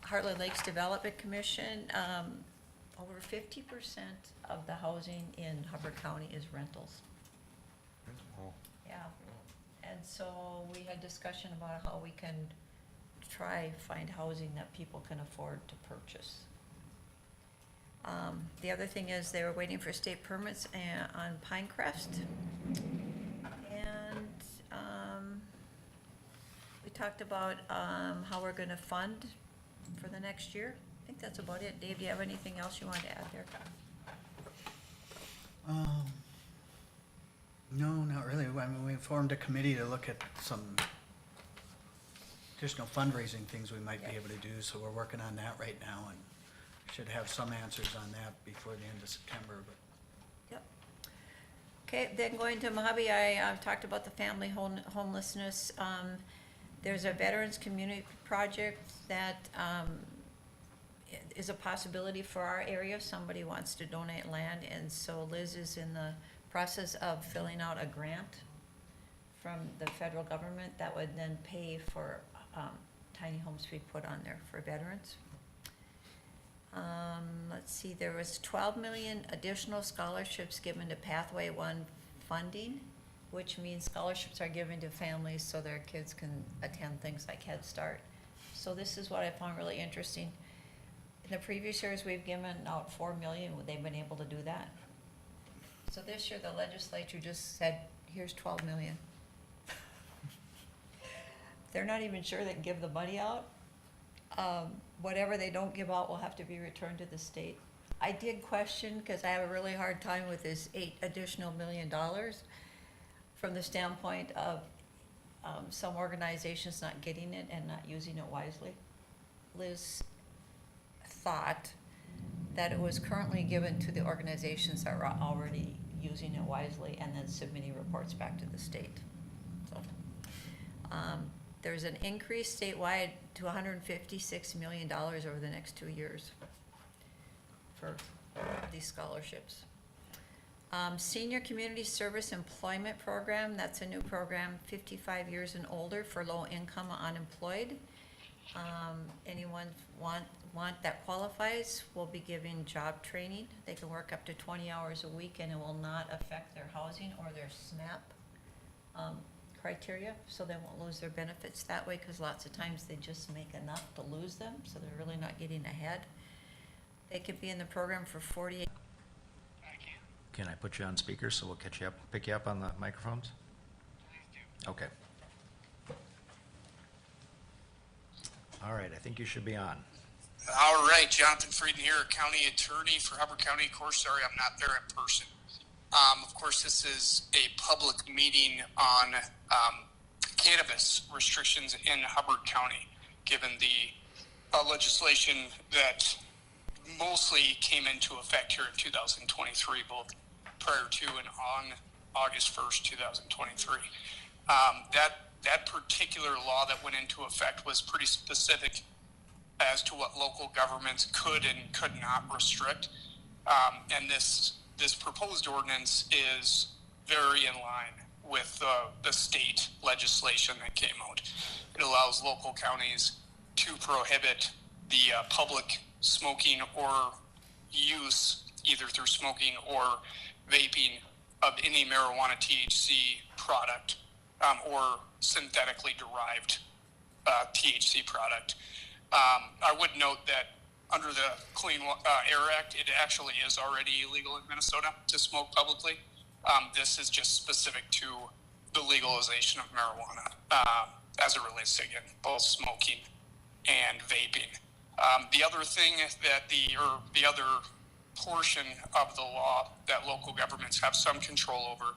Heartland Lakes Development Commission, over 50% of the housing in Hubbard County is rentals. Yeah, and so we had discussion about how we can find housing that people can afford to purchase. The other thing is they were waiting for state permits on Pinecrest. And, we talked about, how we're gonna fund for the next year. I think that's about it. Dave, do you have anything else you want to add there? No, not really. I mean, we formed a committee to look at some additional fundraising things we might be able to do, so we're working on that right now, and should have some answers on that before the end of September, but. Yep. Okay, then going to Mojave, I talked about the family homelessness. There's a Veterans Community Project that is a possibility for our area. Somebody wants to donate land, and so Liz is in the process of filling out a grant from the federal government that would then pay for tiny homes to be put on there for veterans. Let's see, there was 12 million additional scholarships given to Pathway One funding, which means scholarships are given to families so their kids can attend things like Head Start. So this is what I found really interesting. In the previous years, we've given out 4 million, they've been able to do that. So this year, the legislature just said, here's 12 million. They're not even sure they can give the money out. Whatever they don't give out will have to be returned to the state. I did question, because I have a really hard time with this $8 additional million from the standpoint of some organizations not getting it and not using it wisely. Liz thought that it was currently given to the organizations that were already using it wisely and then submitting reports back to the state. So, there's an increase statewide to $156 million over the next 2 years for these scholarships. Senior Community Service Employment Program, that's a new program, 55 years and older for low-income unemployed. Anyone want that qualifies, will be given job training. They can work up to 20 hours a week, and it will not affect their housing or their SNAP criteria, so they won't lose their benefits that way, because lots of times they just make enough to lose them, so they're really not getting ahead. They could be in the program for 48. Can I put you on speaker so we'll pick you up on the microphones? Okay. All right, I think you should be on. All right, Jonathan Frieden here, County Attorney for Hubbard County. Of course, sorry I'm not there in person. Of course, this is a public meeting on cannabis restrictions in Hubbard County, given the legislation that mostly came into effect here in 2023, both prior to and on August 1st, 2023. That particular law that went into effect was pretty specific as to what local governments could and could not restrict. And this proposed ordinance is very in line with the state legislation that came out. It allows local counties to prohibit the public smoking or use, either through smoking or vaping, of any marijuana THC product or synthetically derived THC product. I would note that under the Clean Air Act, it actually is already illegal in Minnesota to smoke publicly. This is just specific to the legalization of marijuana as it relates to, again, both smoking and vaping. The other thing that the other portion of the law that local governments have some control over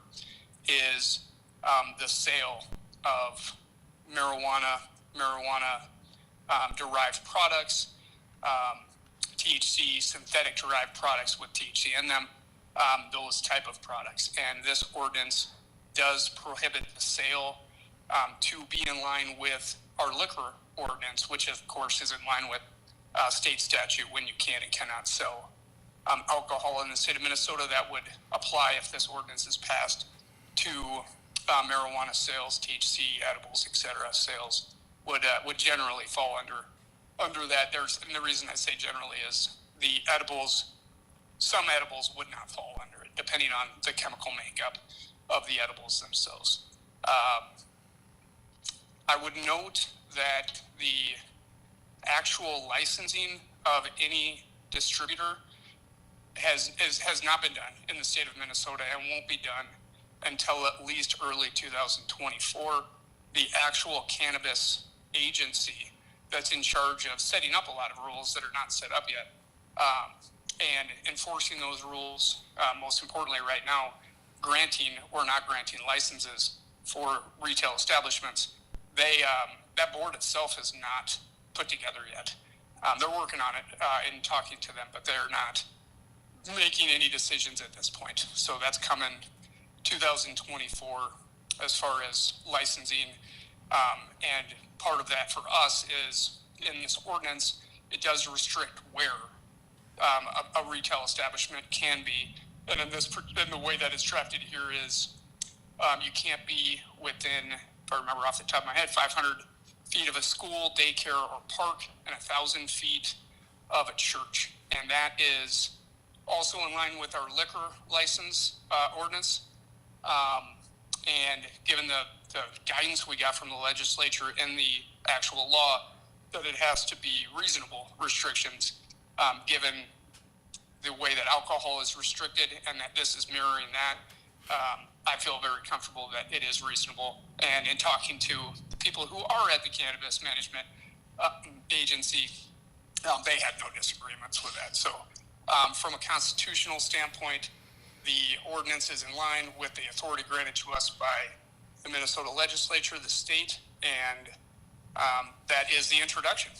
is the sale of marijuana derived products, THC, synthetic derived products with THC in them, those type of products. And this ordinance does prohibit the sale to be in line with our liquor ordinance, which of course is in line with state statute when you can and cannot sell alcohol in the state of Minnesota. That would apply if this ordinance is passed to marijuana sales, THC, edibles, etc. sales would generally fall under that. And the reason I say generally is the edibles, some edibles would not fall under it, depending on the chemical makeup of the edibles themselves. I would note that the actual licensing of any distributor has not been done in the state of Minnesota and won't be done until at least early 2024. The actual cannabis agency that's in charge of setting up a lot of rules that are not set up yet and enforcing those rules, most importantly right now, granting or not granting licenses for retail establishments, that board itself is not put together yet. They're working on it and talking to them, but they're not making any decisions at this point. So that's coming 2024 as far as licensing. And part of that for us is in this ordinance, it does restrict where a retail establishment can be. And in the way that it's drafted here is you can't be within, if I remember off the top of my head, 500 feet of a school, daycare, or park, and 1,000 feet of a church. And that is also in line with our liquor license ordinance. And given the guidance we got from the legislature in the actual law, that it has to be reasonable restrictions, given the way that alcohol is restricted and that this is mirroring that. I feel very comfortable that it is reasonable. And in talking to the people who are at the Cannabis Management Agency, they had no disagreements with that. So from a constitutional standpoint, the ordinance is in line with the authority granted to us by the Minnesota legislature, the state, and that is the introduction.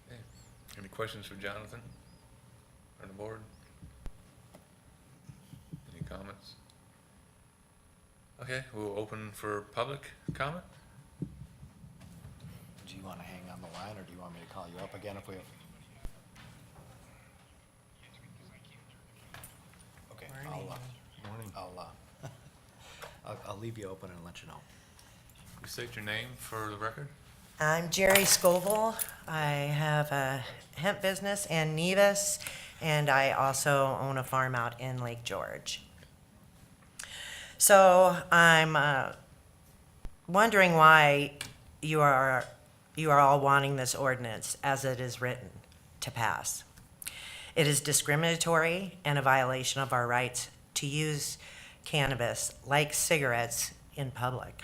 Okay. Any questions for Jonathan or the board? Any comments? Okay, we'll open for public comment. Do you want to hang on the line, or do you want me to call you up again if we have? Okay, I'll leave you open and let you know. You state your name for the record. I'm Jerry Scoville. I have a hemp business in Nevis, and I also own a farm out in Lake George. So I'm wondering why you are all wanting this ordinance as it is written to pass. It is discriminatory and a violation of our rights to use cannabis like cigarettes in public.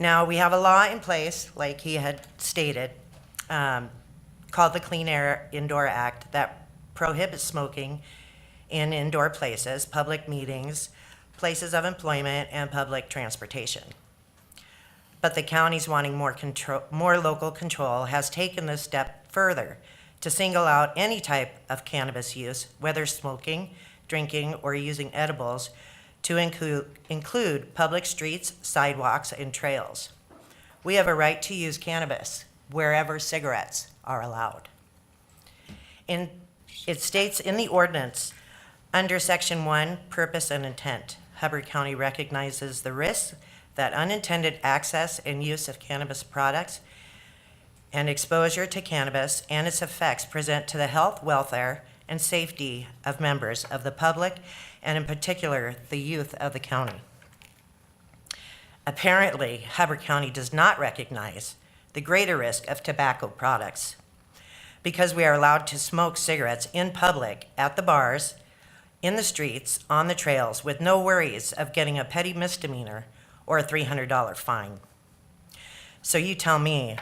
Now, we have a law in place, like he had stated, called the Clean Air Indoor Act, that prohibits smoking in indoor places, public meetings, places of employment, and public transportation. But the county's wanting more local control has taken this step further to single out any type of cannabis use, whether smoking, drinking, or using edibles, to include public streets, sidewalks, and trails. We have a right to use cannabis wherever cigarettes are allowed. It states in the ordinance, under Section 1, Purpose and Intent, Hubbard County recognizes the risks that unintended access and use of cannabis products and exposure to cannabis and its effects present to the health, welfare, and safety of members of the public, and in particular, the youth of the county. Apparently, Hubbard County does not recognize the greater risk of tobacco products because we are allowed to smoke cigarettes in public, at the bars, in the streets, on the trails, with no worries of getting a petty misdemeanor or a $300 fine. So you tell me,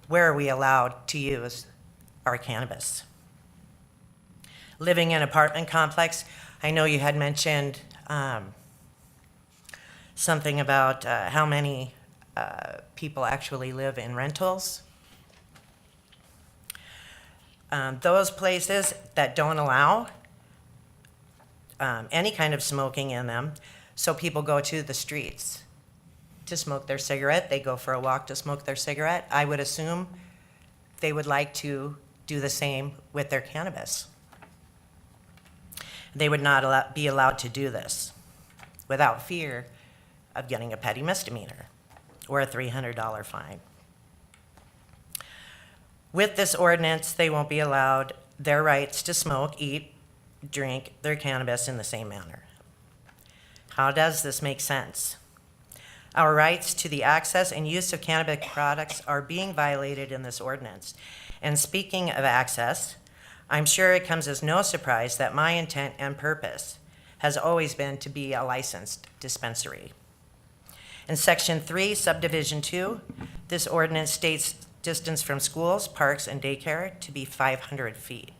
where are we allowed to use our cannabis? Living in an apartment complex, I know you had mentioned something about how many people actually live in rentals. Those places that don't allow any kind of smoking in them, so people go to the streets to smoke their cigarette. They go for a walk to smoke their cigarette. I would assume they would like to do the same with their cannabis. They would not be allowed to do this without fear of getting a petty misdemeanor or a $300 fine. With this ordinance, they won't be allowed their rights to smoke, eat, drink their cannabis in the same manner. How does this make sense? Our rights to the access and use of cannabis products are being violated in this ordinance. And speaking of access, I'm sure it comes as no surprise that my intent and purpose has always been to be a licensed dispensary. In Section 3, Subdivision 2, this ordinance states distance from schools, parks, and daycare to be 500 feet.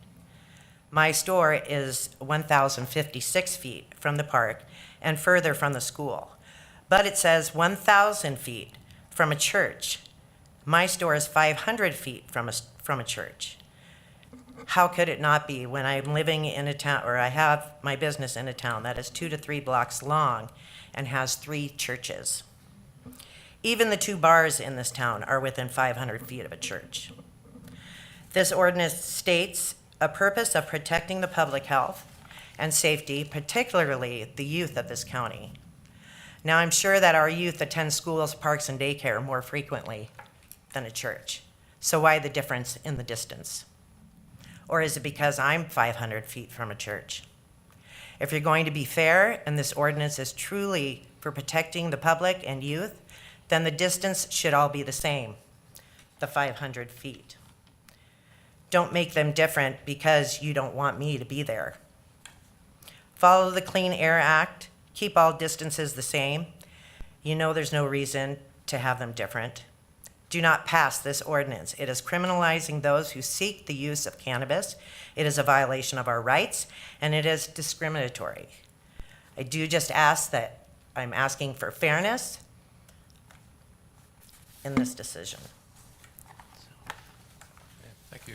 My store is 1,056 feet from the park and further from the school, but it says 1,000 feet from a church. My store is 500 feet from a church. How could it not be when I'm living in a town, or I have my business in a town that is 2 to 3 blocks long and has 3 churches? Even the 2 bars in this town are within 500 feet of a church. This ordinance states a purpose of protecting the public health and safety, particularly the youth of this county. Now, I'm sure that our youth attend schools, parks, and daycare more frequently than a church. So why the difference in the distance? Or is it because I'm 500 feet from a church? If you're going to be fair, and this ordinance is truly for protecting the public and youth, then the distance should all be the same, the 500 feet. Don't make them different because you don't want me to be there. Follow the Clean Air Act, keep all distances the same. You know there's no reason to have them different. Do not pass this ordinance. It is criminalizing those who seek the use of cannabis. It is a violation of our rights, and it is discriminatory. I do just ask that I'm asking for fairness in this decision. Thank you.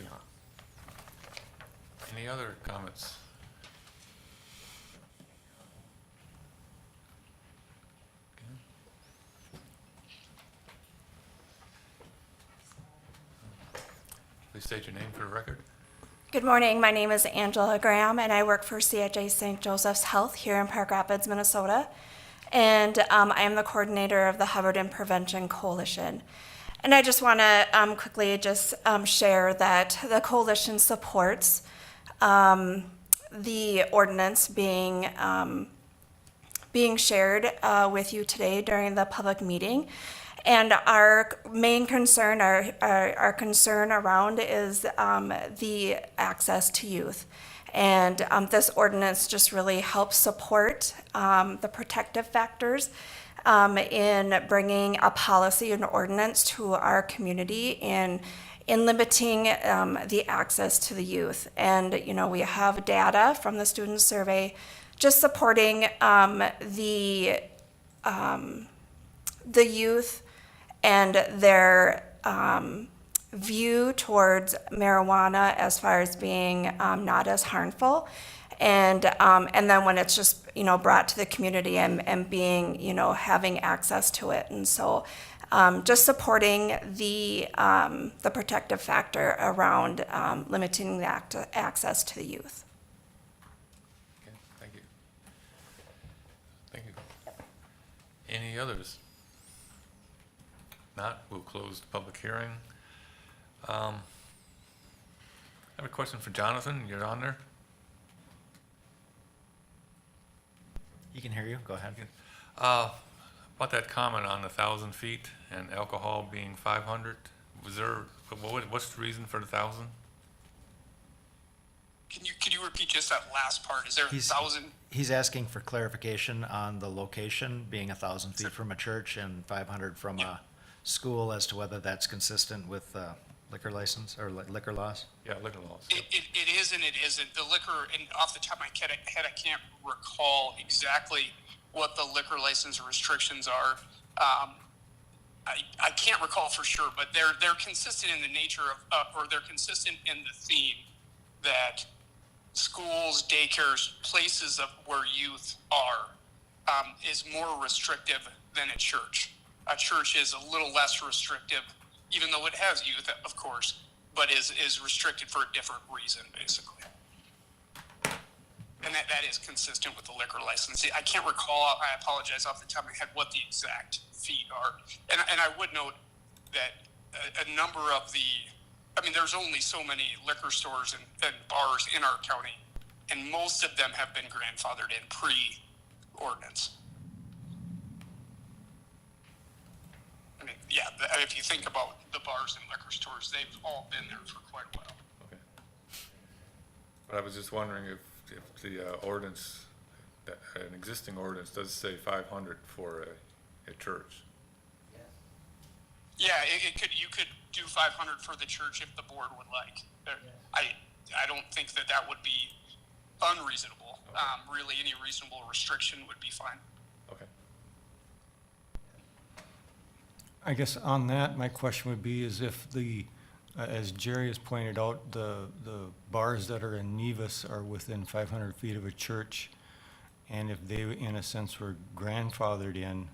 Any other comments? Please state your name for the record. Good morning. My name is Angela Graham, and I work for CHA St. Joseph's Health here in Park Rapids, Minnesota. And I am the coordinator of the Hubbard and Prevention Coalition. And I just want to quickly just share that the coalition supports the ordinance being shared with you today during the public meeting. And our main concern, our concern around is the access to youth. And this ordinance just really helps support the protective factors in bringing a policy and ordinance to our community in limiting the access to the youth. And, you know, we have data from the student survey just supporting the youth and their view towards marijuana as far as being not as harmful. And then when it's just, you know, brought to the community and being, you know, having access to it. And so just supporting the protective factor around limiting the access to the youth. Okay, thank you. Thank you. Any others? Not, we'll close the public hearing. I have a question for Jonathan. You're on there? He can hear you, go ahead. About that comment on 1,000 feet and alcohol being 500, was there, what's the reason for the 1,000? Could you repeat just that last part? Is there 1,000? He's asking for clarification on the location being 1,000 feet from a church and 500 from a school, as to whether that's consistent with liquor license or liquor laws? Yeah, liquor laws. It is and it isn't. The liquor, and off the top of my head, I can't recall exactly what the liquor license restrictions are. I can't recall for sure, but they're consistent in the nature of, or they're consistent in the theme that schools, daycares, places of where youth are, is more restrictive than a church. A church is a little less restrictive, even though it has youth, of course, but is restricted for a different reason, basically. And that is consistent with the liquor license. I can't recall, I apologize off the top of my head, what the exact feet are. And I would note that a number of there's only so many liquor stores and bars in our county, and most of them have been grandfathered in pre-ordinance. I mean, yeah, if you think about the bars and liquor stores, they've all been there for quite a while. Okay. But I was just wondering if the ordinance, an existing ordinance does say 500 for a church. Yeah, you could do 500 for the church if the board would like. I don't think that would be unreasonable. Really, any reasonable restriction would be fine. Okay. I guess on that, my question would be is if as Jerry has pointed out, the bars that are in Nevis are within 500 feet of a church, and if they, in a sense, were grandfathered in,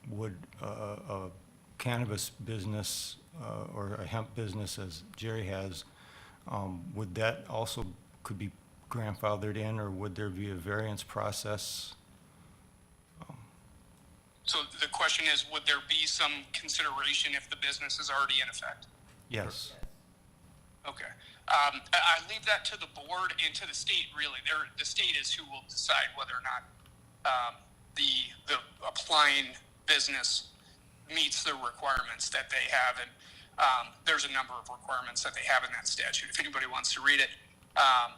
would a cannabis business or a hemp business, as Jerry has, would that also could be grandfathered in, or would there be a variance process? So the question is, would there be some consideration if the business is already in effect? Yes. Okay. I leave that to the board and to the state, really. The state is who will decide whether or not the applying business meets the requirements that they have. And there's a number of requirements that they have in that statute, if anybody wants to read it. Let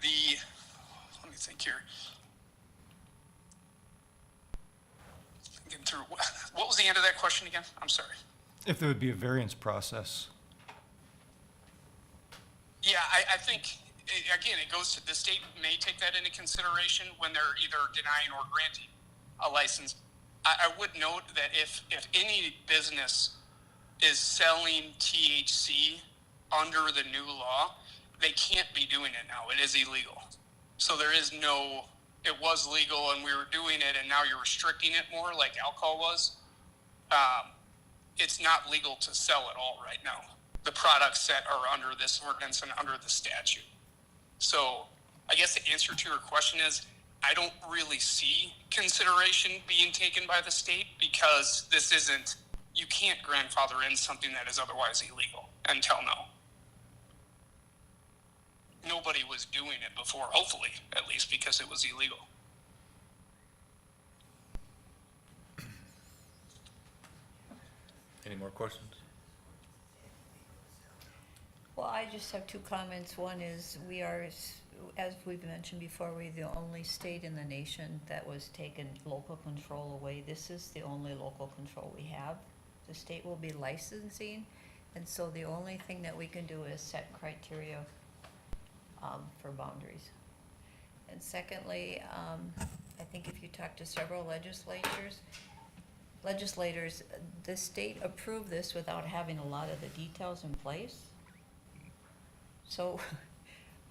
me think here. Through what was the end of that question again? I'm sorry. If there would be a variance process. Yeah, I think, again, it goes to the state may take that into consideration when they're either denying or granting a license. I would note that if any business is selling THC under the new law, they can't be doing it now. It is illegal. So there is no... It was legal and we were doing it, and now you're restricting it more like alcohol was. It's not legal to sell at all right now. The products that are under this ordinance and under the statute. So I guess the answer to your question is, I don't really see consideration being taken by the state, because this isn't, you can't grandfather in something that is otherwise illegal until now. Nobody was doing it before, hopefully, at least, because it was illegal. Any more questions? Well, I just have two comments. One is we are as we've mentioned before, we're the only state in the nation that was taken local control away. This is the only local control we have. The state will be licensing, and so the only thing that we can do is set criteria for boundaries. And secondly, I think if you talk to several legislators, the state approved this without having a lot of the details in place. So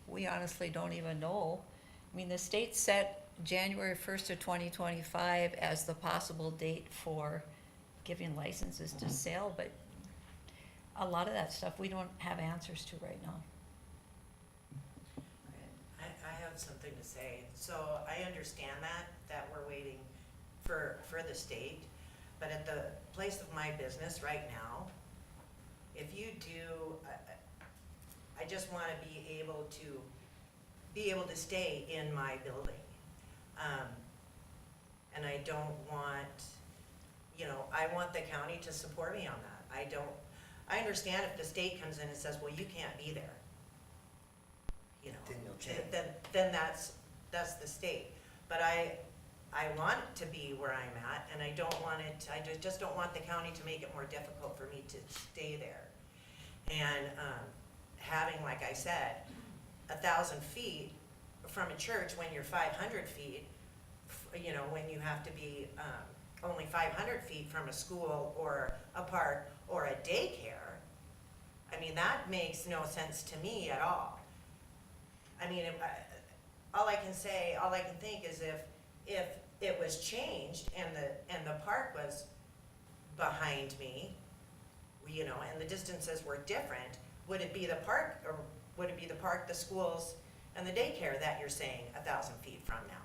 we honestly don't even know. I mean, the state set January 1st of 2025 as the possible date for giving licenses to sell, but a lot of that stuff we don't have answers to right now. I have something to say. So I understand that we're waiting for the state, but at the place of my business right now, if you do, I just want to be able to stay in my building. And I don't want, I want the county to support me on that. I understand if the state comes in and says, well, you can't be there. Then you'll change. Then that's the state. But I want it to be where I'm at, and I just don't want the county to make it more difficult for me to stay there. And having, like I said, 1,000 feet from a church when you're 500 feet, when you have to be only 500 feet from a school or a park or a daycare, I mean, that makes no sense to me at all. I mean, all I can think is if it was changed and the park was behind me, and the distances were different, would it be the park, or would it be the park, the schools, and the daycare that you're saying 1,000 feet from now?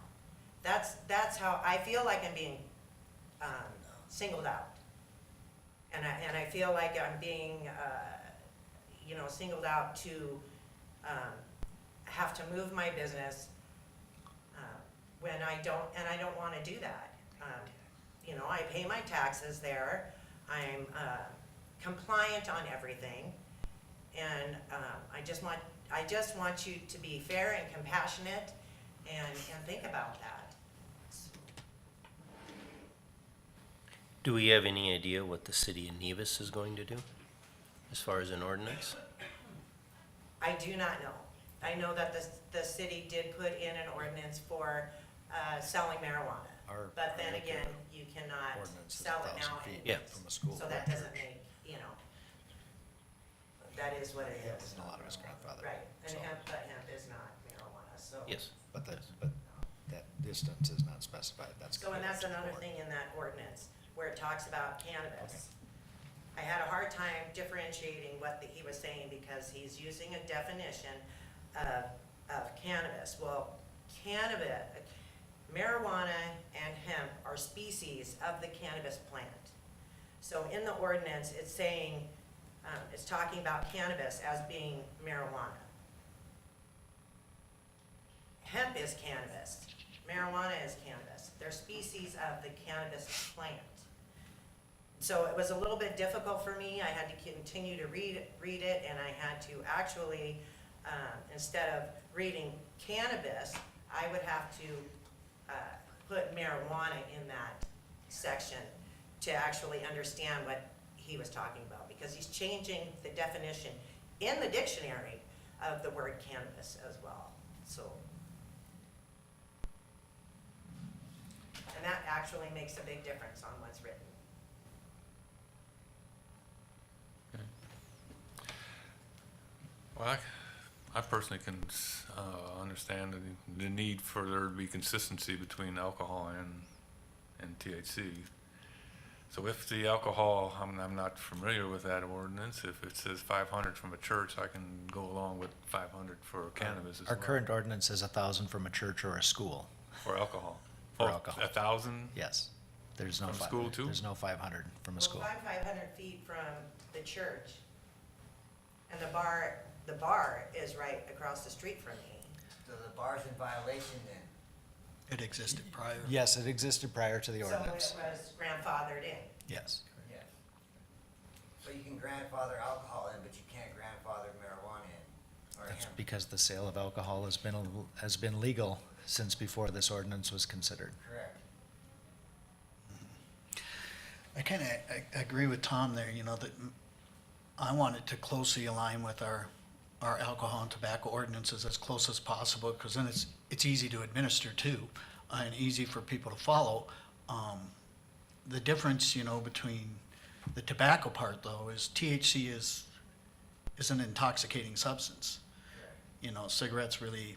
That's how I feel like I'm being singled out, and I feel like I'm being singled out to have to move my business when I don't want to do that. I pay my taxes there. I'm compliant on everything, and I just want you to be fair and compassionate and think about that. Do we have any idea what the city of Nevis is going to do as far as an ordinance? I do not know. I know that the city did put in an ordinance for selling marijuana. But then again, you cannot sell it now. Yeah. From a school. So that doesn't make, that is what it is. And a lot of it's grandfathered. Right, and so- hemp is not marijuana, so. Yes. But that distance is not specified, that's. So, and that's another thing in that ordinance, where it talks about cannabis. I had a hard time differentiating what he was saying, because he's using a definition of cannabis. Well, marijuana and hemp are species of the cannabis plant. So in the ordinance, it's saying, it's talking about cannabis as being marijuana. Hemp is cannabis, marijuana is cannabis. They're species of the cannabis plant. So it was a little bit difficult for me. I had to continue to read it, and I had to actually, instead of reading cannabis, I would have to put marijuana in that section to actually understand what he was talking about, because he's changing the definition in the dictionary of the word cannabis as well, so. And that actually makes a big difference on what's written. Well, I personally can understand the need for there to be consistency between alcohol and THC. So if the alcohol, I'm not familiar with that ordinance. If it says 500 from a church, I can go along with 500 for cannabis as well. Our current ordinance is 1,000 from a church or a school. For alcohol. For Oh, alcohol. 1,000? Yes. There's no From 500. school too? There's no 500 from a school. Well, if I'm 500 feet from the church, and the bar is right across the street from me. So the bar's in violation then? It existed prior. Yes, it existed prior to the ordinance. So it was grandfathered in. Yes. Yes. So you can grandfather alcohol in, but you can't grandfather marijuana in? Or him? because the sale of alcohol has been legal since before this ordinance was considered. Correct. I kind of agree with Tom there, you know, that I want it to closely align with our alcohol and tobacco ordinances as close as possible, because then it's easy to administer too, and easy for people to follow. The difference, you know, between the tobacco part though is THC is an intoxicating substance. You know, cigarettes really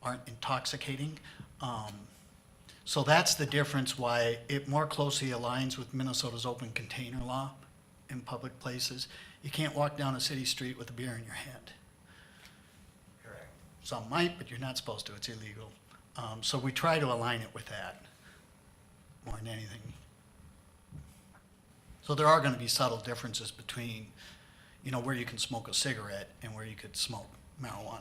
aren't intoxicating. So that's the difference why it more closely aligns with Minnesota's open container law in public places. You can't walk down a city street with a beer in your hand. Correct. Some might, but you're not supposed to, it's illegal. So we try to align it with that more than anything. So there are gonna be subtle differences between, you know, where you can smoke a cigarette and where you could smoke marijuana.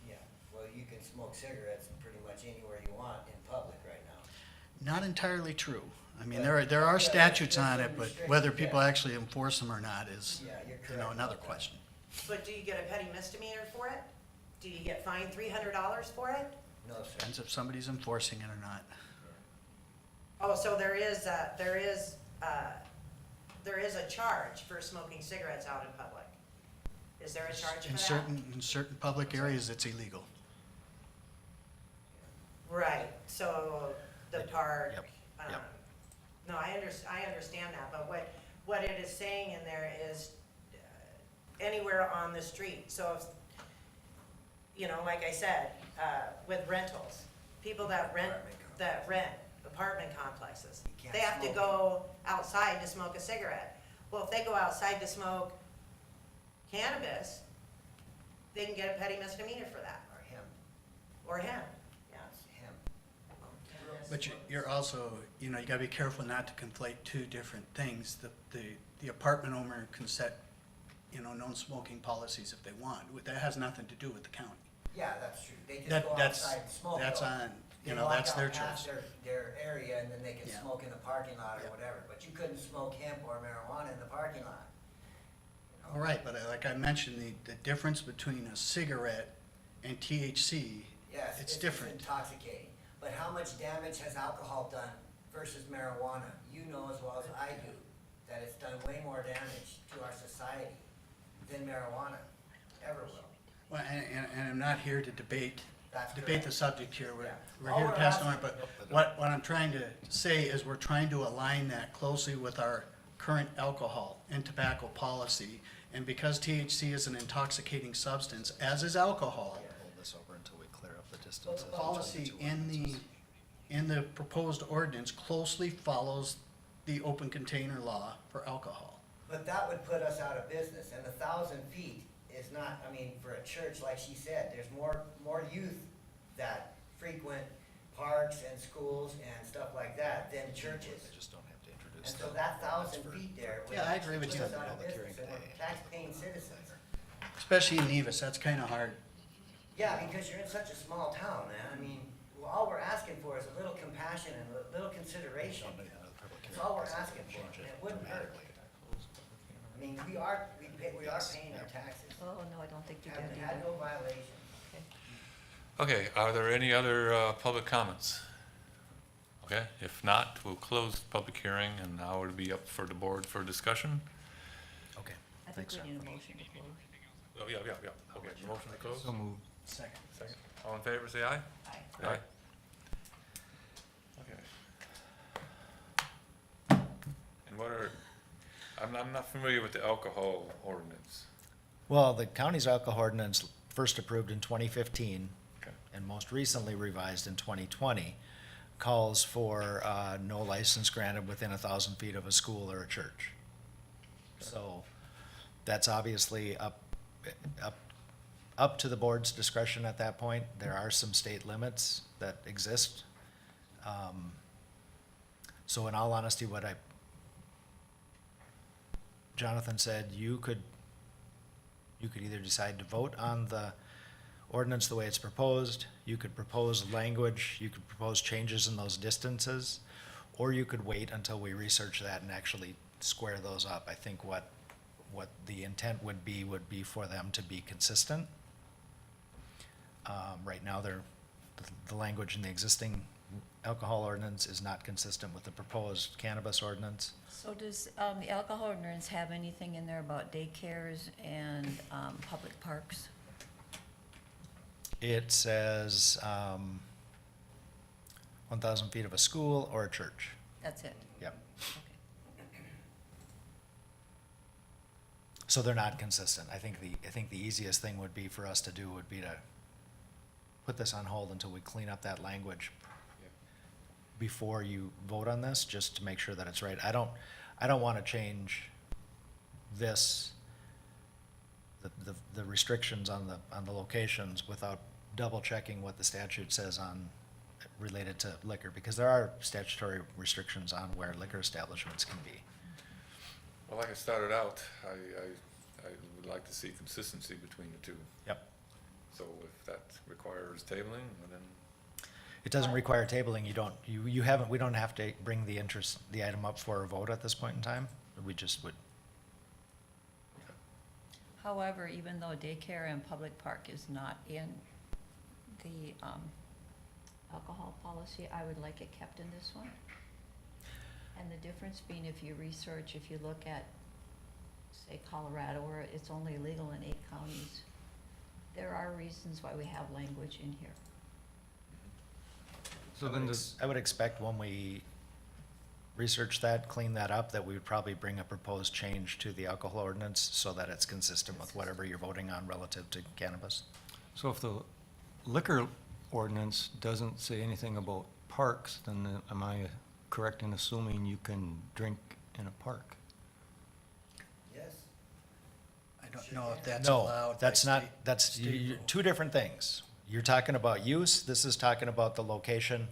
Yeah, well, you can smoke cigarettes pretty much anywhere you want in public right now. Not entirely true. I mean, But- there are Yeah, statutes there's on some it, but restrictions, whether people yeah. actually enforce them or not is, Yeah, you're you know, correct another about that. question. But do you get a petty misdemeanor for it? Do you get fined $300 for it? No, sir. Depends if somebody's enforcing it or not. Oh, so there is a charge for smoking cigarettes out in public. Is there a charge for that? In certain public areas, it's illegal. Right, so the park. Yep, yep. No, I understand that, but what it is saying in there is anywhere on the street. So if, you know, like I said, with rentals, people that rent apartment complexes, You can't they have to smoke go outside to smoke a cigarette. Well, if they go outside to smoke cannabis, they can get a petty misdemeanor for that, Or him, or him, yeah. him. But you're also, you know, you gotta be careful not to conflate two different things. The apartment owner can set, you know, non-smoking policies if they want. That has nothing to do with the county. Yeah, that's true. They just That- go that's- outside and smoke. that's though. on- you They know, walk that's out their past choice. Their area, and then they can Yeah. smoke in the parking lot or Yeah. whatever, but you couldn't smoke hemp or marijuana in the parking lot. You know? All right, but like I mentioned, the difference between a cigarette and THC, Yes, it's different. intoxicating. But how much damage has alcohol done versus marijuana? You know as well as I do that it's done way more damage to our society than marijuana ever will. Well, and I'm not here to debate That's the correct. subject here. Yeah. We're All here to we're pass it asking- on, but what I'm trying to say is we're trying to align that closely with our current alcohol and tobacco policy. And because THC is an intoxicating substance, as is alcohol, Hold this over until we clear up the the distances. policy in the proposed ordinance closely follows the open container law for alcohol. But that would put us out of business, and 1,000 feet is not, I mean, for a church, like she said, there's more youth that frequent parks and schools and stuff like that than churches. They just don't have to introduce And the so that 1,000 ordinance for- feet there would Yeah, I agree with put you. us out of Public hearing business, and we're today. tax-paying citizens. Especially in Nevis, that's kind of hard. Yeah, because you're in such a small town, man, I mean, all we're asking for is a little compassion and a little consideration. Somebody out of the public That's hearing all we're process asking would for, change and it it wouldn't hurt. dramatically. I mean, we are paying our taxes. Oh, no, I don't think you did Haven't had either. no violation. Okay, are there any other public comments? Okay, if not, we'll close the public hearing, and now it'll be up for the board for discussion. Okay, I think thanks, we sir. need a motion to close. Oh, yeah, okay, motion to close? So moved. Second. Second. All in favor, say aye. Aye. Aye. Okay. And I'm not familiar with the alcohol ordinance. Well, the county's alcohol ordinance, first approved in 2015, Okay. and most recently revised in 2020, calls for no license granted within 1,000 feet of a school or a church. So that's obviously up to the board's discretion at that point. There are some state limits that exist. So in all honesty, Jonathan said, you could either decide to vote on the ordinance the way it's proposed, you could propose language, you could propose changes in those distances, or you could wait until we research that and actually square those up. I think what the intent would be for them to be consistent Right now, the language in the existing alcohol ordinance is not consistent with the proposed cannabis ordinance. So does the alcohol ordinance have anything in there about daycares and public parks? It says 1,000 feet of a school or a church. That's it? Yep. Okay. So they're not consistent. I think the easiest thing would be for us to do would be to put this on hold until we clean up that language before you vote on this, just to make sure that it's right. I don't want to change this, the restrictions on the locations without double checking what the statute says on, related to liquor, because there are statutory restrictions on where liquor establishments can be. Well, like I started out, I would like to see consistency between the two. Yep. So if that requires tabling, then It doesn't require tabling. We don't have to bring the item up for a vote at this point in time. We just would. However, even though daycare and public park is not in the alcohol policy, I would like it kept in this one. And the difference being, if you look at, say, Colorado, where it's only legal in 8 counties, there are reasons why we have language in here. So then does, I would expect when we research that, clean that up, that we would probably bring a proposed change to the alcohol ordinance so that it's consistent with whatever you're voting on relative to cannabis. so if the liquor ordinance doesn't say anything about parks, then am I correct in assuming you can drink in a park? Yes. I don't know if that's No, allowed. that's by not, state- that's state rule. two different things. You're talking about use, this is talking about the location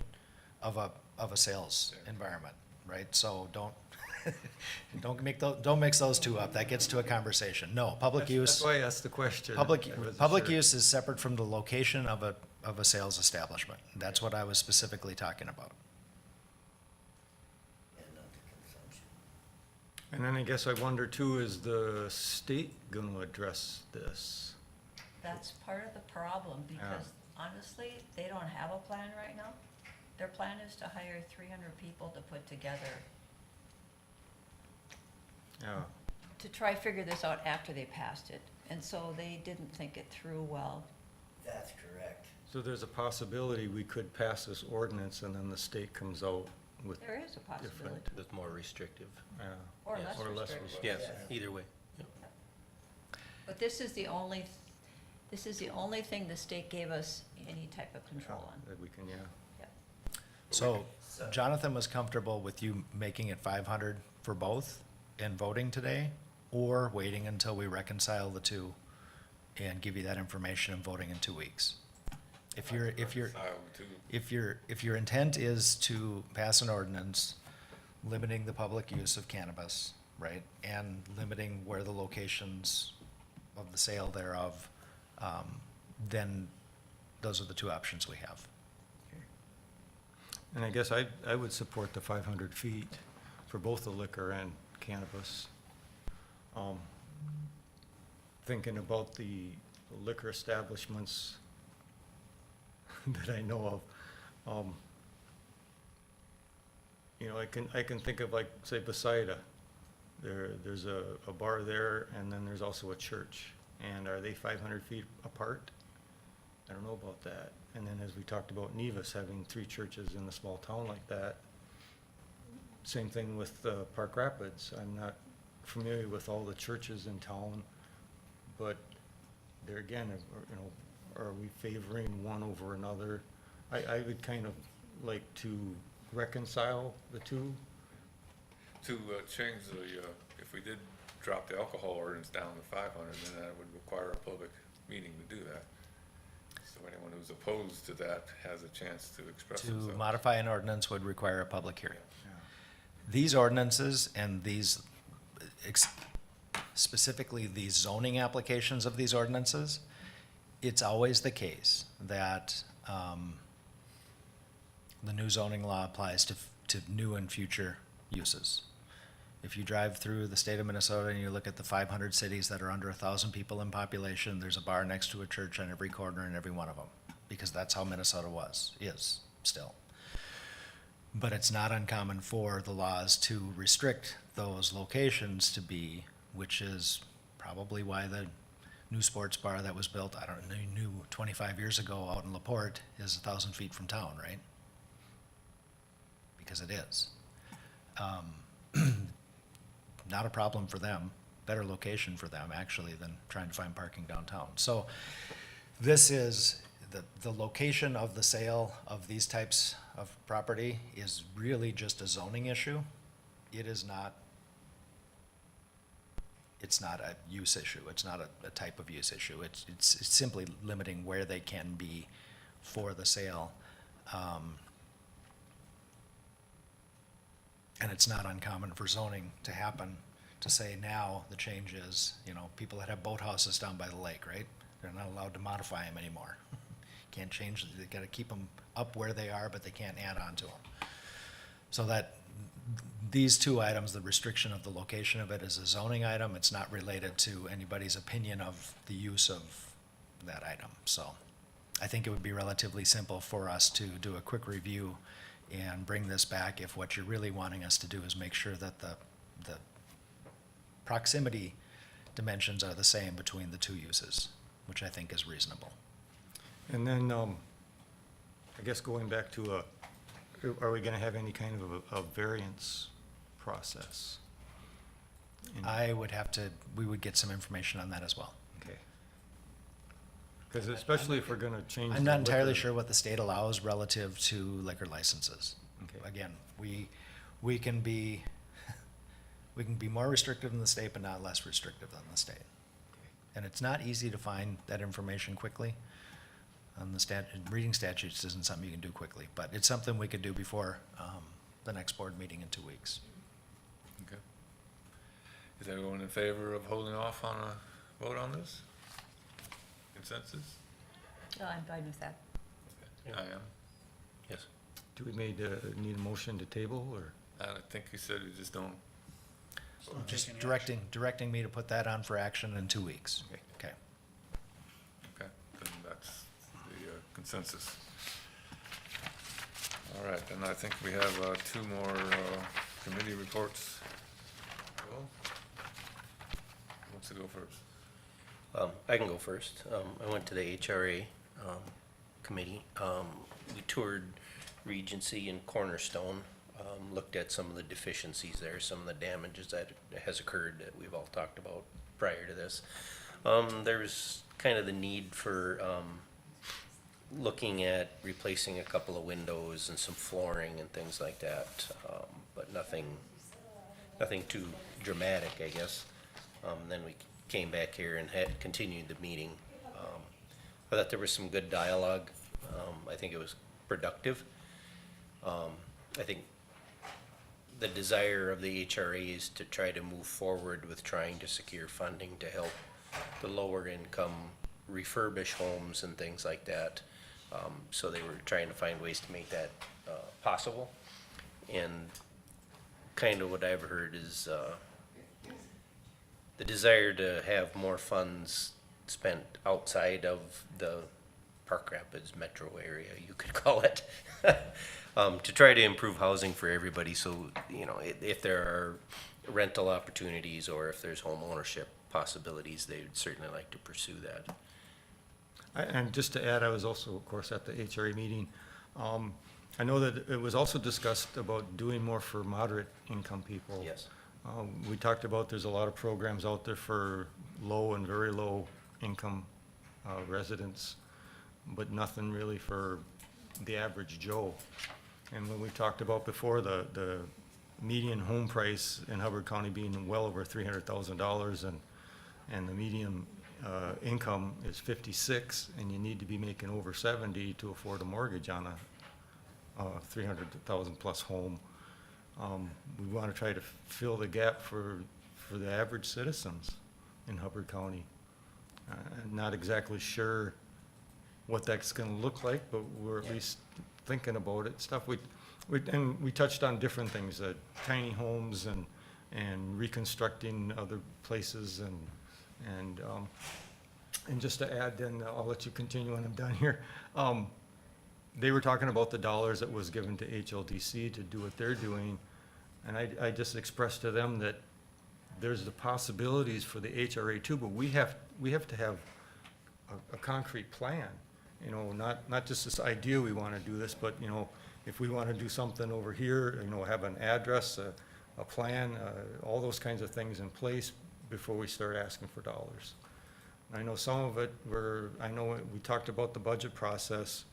of a sales environment, right? So don't mix those two up, that gets to a conversation. No, public use. That's why I asked the question. I wasn't Public sure. use is separate from the location of a sales establishment. That's what I was specifically talking about. And not the consumption. And then I guess I wonder too, is the state gonna address this? That's part of the problem, because honestly, they don't have a plan right now. Their plan is to hire 300 people to put together, Yeah. to try figure this out after they passed it. And so they didn't think it through well. That's correct. So there's a possibility we could pass this ordinance and then the state comes out with There is a possibility, different, With more restrictive. or Yes. less or less restrictive. Yes, Yes. either way. But this is the only thing the state gave us any type of control on. that we can, yeah. So Jonathan was comfortable with you making it 500 for both and voting today, or waiting until we reconcile the two and give you that information and voting in 2 weeks? If your intent is to pass an ordinance limiting the public use of cannabis, right, and limiting where the locations of the sale thereof, then those are the two options we have. And I guess I would support the 500 feet for both the liquor and cannabis. Thinking about the liquor establishments that I know of, you know, I can think of, like, say, Bethsaida. There's a bar there, and then there's also a church. And are they 500 feet apart? I don't know about that. And then as we talked about Nevis having 3 churches in a small town like that, same thing with Park Rapids. I'm not familiar with all the churches in town, but there again, you know, are we favoring one over another? I would kind of like to reconcile the two. to change if we did drop the alcohol ordinance down to 500, then that would require a public meeting to do that. So anyone who's opposed to that has a chance to express To themselves. modify an ordinance would require a public hearing. These ordinances and these, specifically these zoning applications of these ordinances, it's always the case that the new zoning law applies to new and future uses. If you drive through the state of Minnesota and you look at the 500 cities that are under 1,000 people in population, there's a bar next to a church on every corner in every one of them. because that's how Minnesota is still. But it's not uncommon for the laws to restrict those locations to be, which is probably why the new sports bar that was built, I don't know, new 25 years ago out in LaPorte is 1,000 feet from town, right? Because it is. Not a problem for them, better location for them actually than trying to find parking downtown. So this is, the location of the sale of these types of property is really just a zoning issue. It is not, it's not a use issue. It's not a type of use issue. It's simply limiting where they can be for the sale. And it's not uncommon for zoning to happen, to say now the change is, you know, people that have boathouses down by the lake, right? They're not allowed to modify them anymore. Can't change, they gotta keep them up where they are, but they can't add on to them. So that, these two items, the restriction of the location of it is a zoning item. It's not related to anybody's opinion of the use of that item. So I think it would be relatively simple for us to do a quick review and bring this back if what you're really wanting us to do is make sure that the proximity dimensions are the same between the two uses, which I think is reasonable. And then, I guess going back to are we gonna have any kind of a variance process? I would have to, we would get some information on that as well. Okay. Because especially if we're gonna change. I'm the not entirely liquor- sure what the state allows relative to liquor licenses. Okay. Again, we can be, we can be more restrictive than the state, but not less restrictive than the state. And it's not easy to find that information quickly. Reading statutes isn't something you can do quickly, but it's something we could do before the next board meeting in 2 weeks. Okay. Is everyone in favor of holding off on a vote on this? Consensus? No, I'm fine with that. I am. Yes. Do we need a motion to table, or? I think you said you just don't. Just directing me to put that on for action in 2 weeks. Okay. Okay, then that's the consensus. All right, then I think we have two more committee reports. Will? Who wants to go first? I can go first. I went to the HRA committee. We toured Regency and Cornerstone, looked at some of the deficiencies there, some of the damages that has occurred that we've all talked about prior to this. There's kind of the need for looking at replacing a couple of windows and some flooring and things like that, but nothing too dramatic, I guess. Then we came back here and had continued the meeting. I thought there was some good dialogue. I think it was productive. I think the desire of the HRA is to try to move forward with trying to secure funding to help the lower income refurbish homes and things like that. So they were trying to find ways to make that possible. And kind of what I've heard is the desire to have more funds spent outside of the Park Rapids metro area, you could call it, to try to improve housing for everybody. So, you know, if there are rental opportunities or if there's home ownership possibilities, they would certainly like to pursue that. And just to add, I was also, of course, at the HRA meeting. I know that it was also discussed about doing more for moderate income people. Yes. We talked about there's a lot of programs out there for low and very low income residents, but nothing really for the average Joe. And when we talked about before, the median home price in Hubbard County being well over $300,000 and the median income is 56, and you need to be making over 70 to afford a mortgage on a 300,000 plus home. We want to try to fill the gap for the average citizens in Hubbard County. Not exactly sure what that's going to look like, but we're at least thinking about it. Stuff and we touched on different things, tiny homes and reconstructing other places and And just to add, then I'll let you continue when I'm done here. They were talking about the dollars that was given to HLDC to do what they're doing. And I just expressed to them that there's the possibilities for the HRA too, but we have to have a concrete plan. You know, not just this idea we want to do this, but, you know, if we want to do something over here, you know, have an address, a plan, all those kinds of things in place before we start asking for dollars. I know some of it I know we talked about the budget process,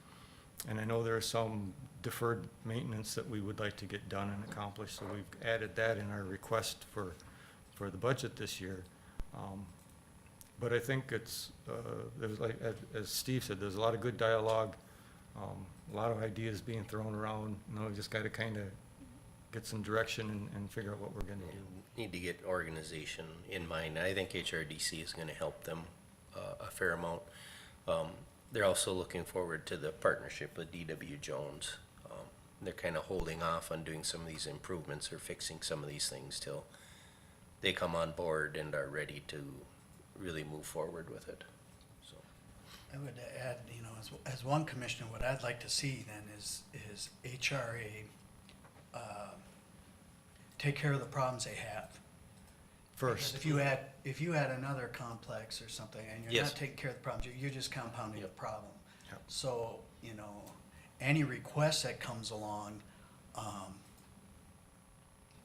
and I know there's some deferred maintenance that we would like to get done and accomplished, so we've added that in our request for the budget this year. But I think it's, there's like, as Steve said, there's a lot of good dialogue, a lot of ideas being thrown around. You know, we just gotta kind of get some direction and figure out what we're gonna do. Need to get organization in mind. I think HRDC is gonna help them a fair amount. They're also looking forward to the partnership with DW Jones. They're kind of holding off on doing some of these improvements or fixing some of these things till they come on board and are ready to really move forward with it. So I would add, you know, as one commissioner, what I'd like to see then is HRA take care of the problems they have. First. Because if you had another complex or something and you're Yes. not taking care of the problems, you're just compounding the Yep. problem. Yep. So, you know, any request that comes along,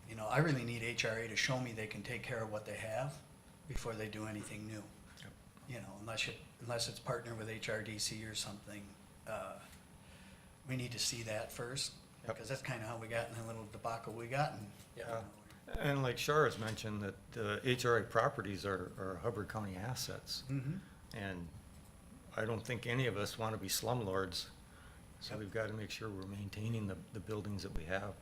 you know, I really need HRA to show me they can take care of what they have before they do anything new. Yep. You know, unless it's partner with HRDC or something, we need to see that first. Yep. Because that's kind of how we got in the little debacle we got in. Yeah. You know, And like Shar has mentioned, that the HRA properties are Hubbard County assets. Mhm. And I don't think any of us want to be slumlords, so Yep. we've got to make sure we're maintaining the buildings that we have.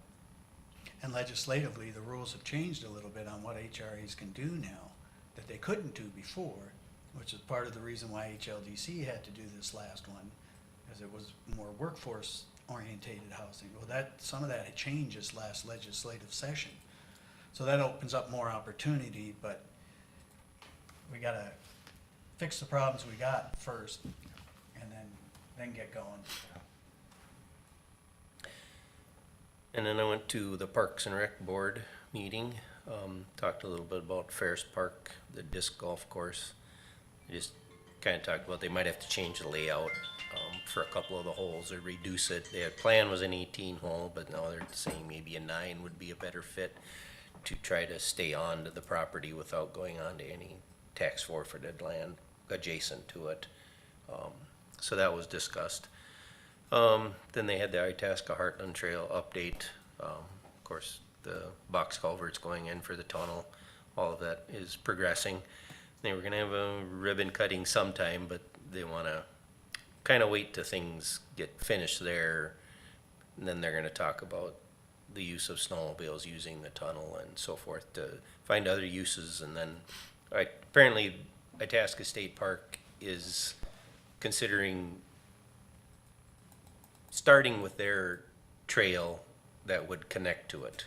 And legislatively, the rules have changed a little bit on what HRAs can do now that they couldn't do before, which is part of the reason why HLDC had to do this last one, because it was more workforce-orientated housing. Well, some of that had changed this last legislative session. So that opens up more opportunity, but we gotta fix the problems we got first and then get going. And then I went to the Parks and Rec Board meeting, talked a little bit about Ferris Park, the disc golf course. I just kind of talked about they might have to change the layout for a couple of the holes or reduce it. Their plan was an 18 hole, but now they're saying maybe a 9 would be a better fit to try to stay on to the property without going on to any tax forfeited land adjacent to it. So that was discussed. Then they had the Itasca Heartland Trail update. Of course, the box culverts going in for the tunnel, all of that is progressing. They were gonna have a ribbon cutting sometime, but they wanna kind of wait till things get finished there. And then they're gonna talk about the use of snowmobiles using the tunnel and so forth to find other uses. And then apparently Itasca State Park is considering starting with their trail that would connect to it.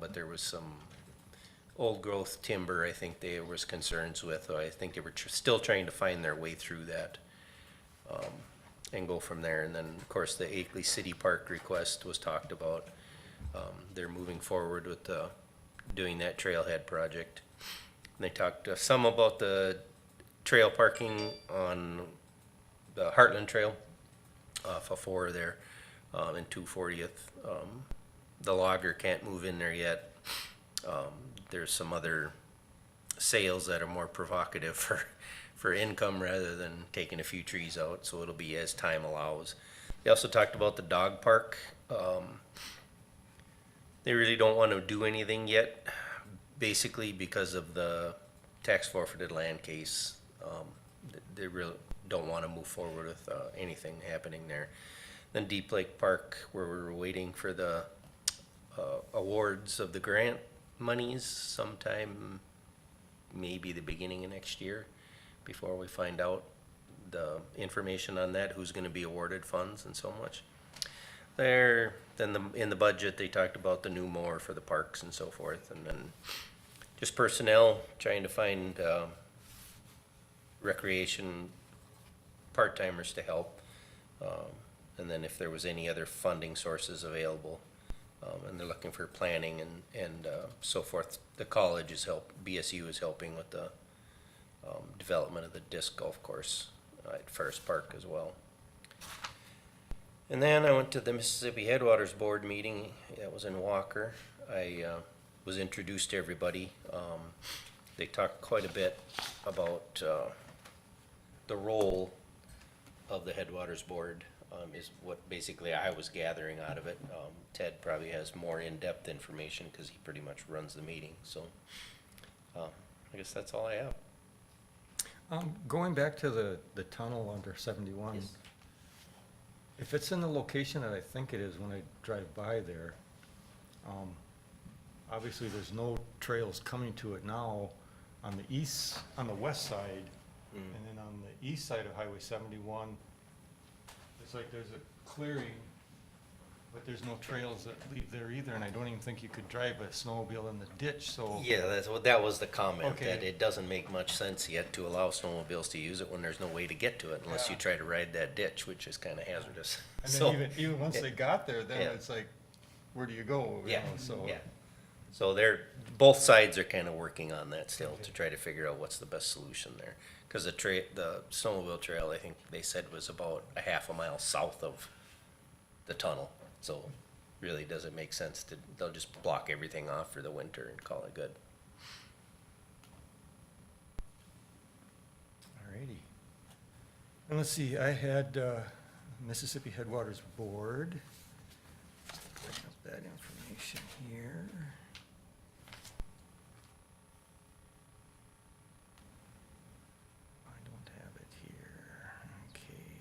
But there was some old growth timber I think there was concerns with. So I think they were still trying to find their way through that and go from there. And then, of course, the Akeley City Park request was talked about. They're moving forward with doing that trailhead project. And they talked some about the trail parking on the Heartland Trail off of 4 there in 240th. The logger can't move in there yet. There's some other sales that are more provocative for income rather than taking a few trees out, so it'll be as time allows. They also talked about the dog park. They really don't want to do anything yet, basically because of the tax forfeited land case. They really don't want to move forward with anything happening there. Then Deep Lake Park, where we're waiting for the awards of the grant monies sometime, maybe the beginning of next year, before we find out the information on that, who's going to be awarded funds and so much. In the budget, they talked about the new mower for the parks and so forth, and then just personnel, trying to find recreation part-timers to help. And then if there was any other funding sources available, and they're looking for planning and so forth. The college is BSU is helping with the development of the disc golf course at Forest Park as well. And then I went to the Mississippi Headwaters Board meeting. That was in Walker. I was introduced to everybody. They talked quite a bit about the role of the Headwaters Board, is what basically I was gathering out of it. Ted probably has more in-depth information because he pretty much runs the meeting. So I guess that's all I have. Going back to the tunnel under 71, Yes. if it's in the location that I think it is when I drive by there, obviously there's no trails coming to it now on the west side, and then on the east side of Highway 71, it's like there's a clearing, but there's no trails that lead there either, and I don't even think you could drive a snowmobile in the ditch, so. Yeah, that was the comment, Okay. that it doesn't make much sense yet to allow snowmobiles to use it when there's no way to get to it unless you Yeah. try to ride that ditch, which is kind of hazardous. And So, then even once they got there, then Yeah. it's like, where do you go? You Yeah, know, so. yeah. So both sides are kind of working on that still to try to figure out what's the best solution there. Because the snowmobile trail, I think they said was about a half a mile south of the tunnel. So really doesn't make sense they'll just block everything off for the winter and call it good. Alrighty. And let's see, I had Mississippi Headwaters Board. Bring up that information here. I don't have it here. Okay.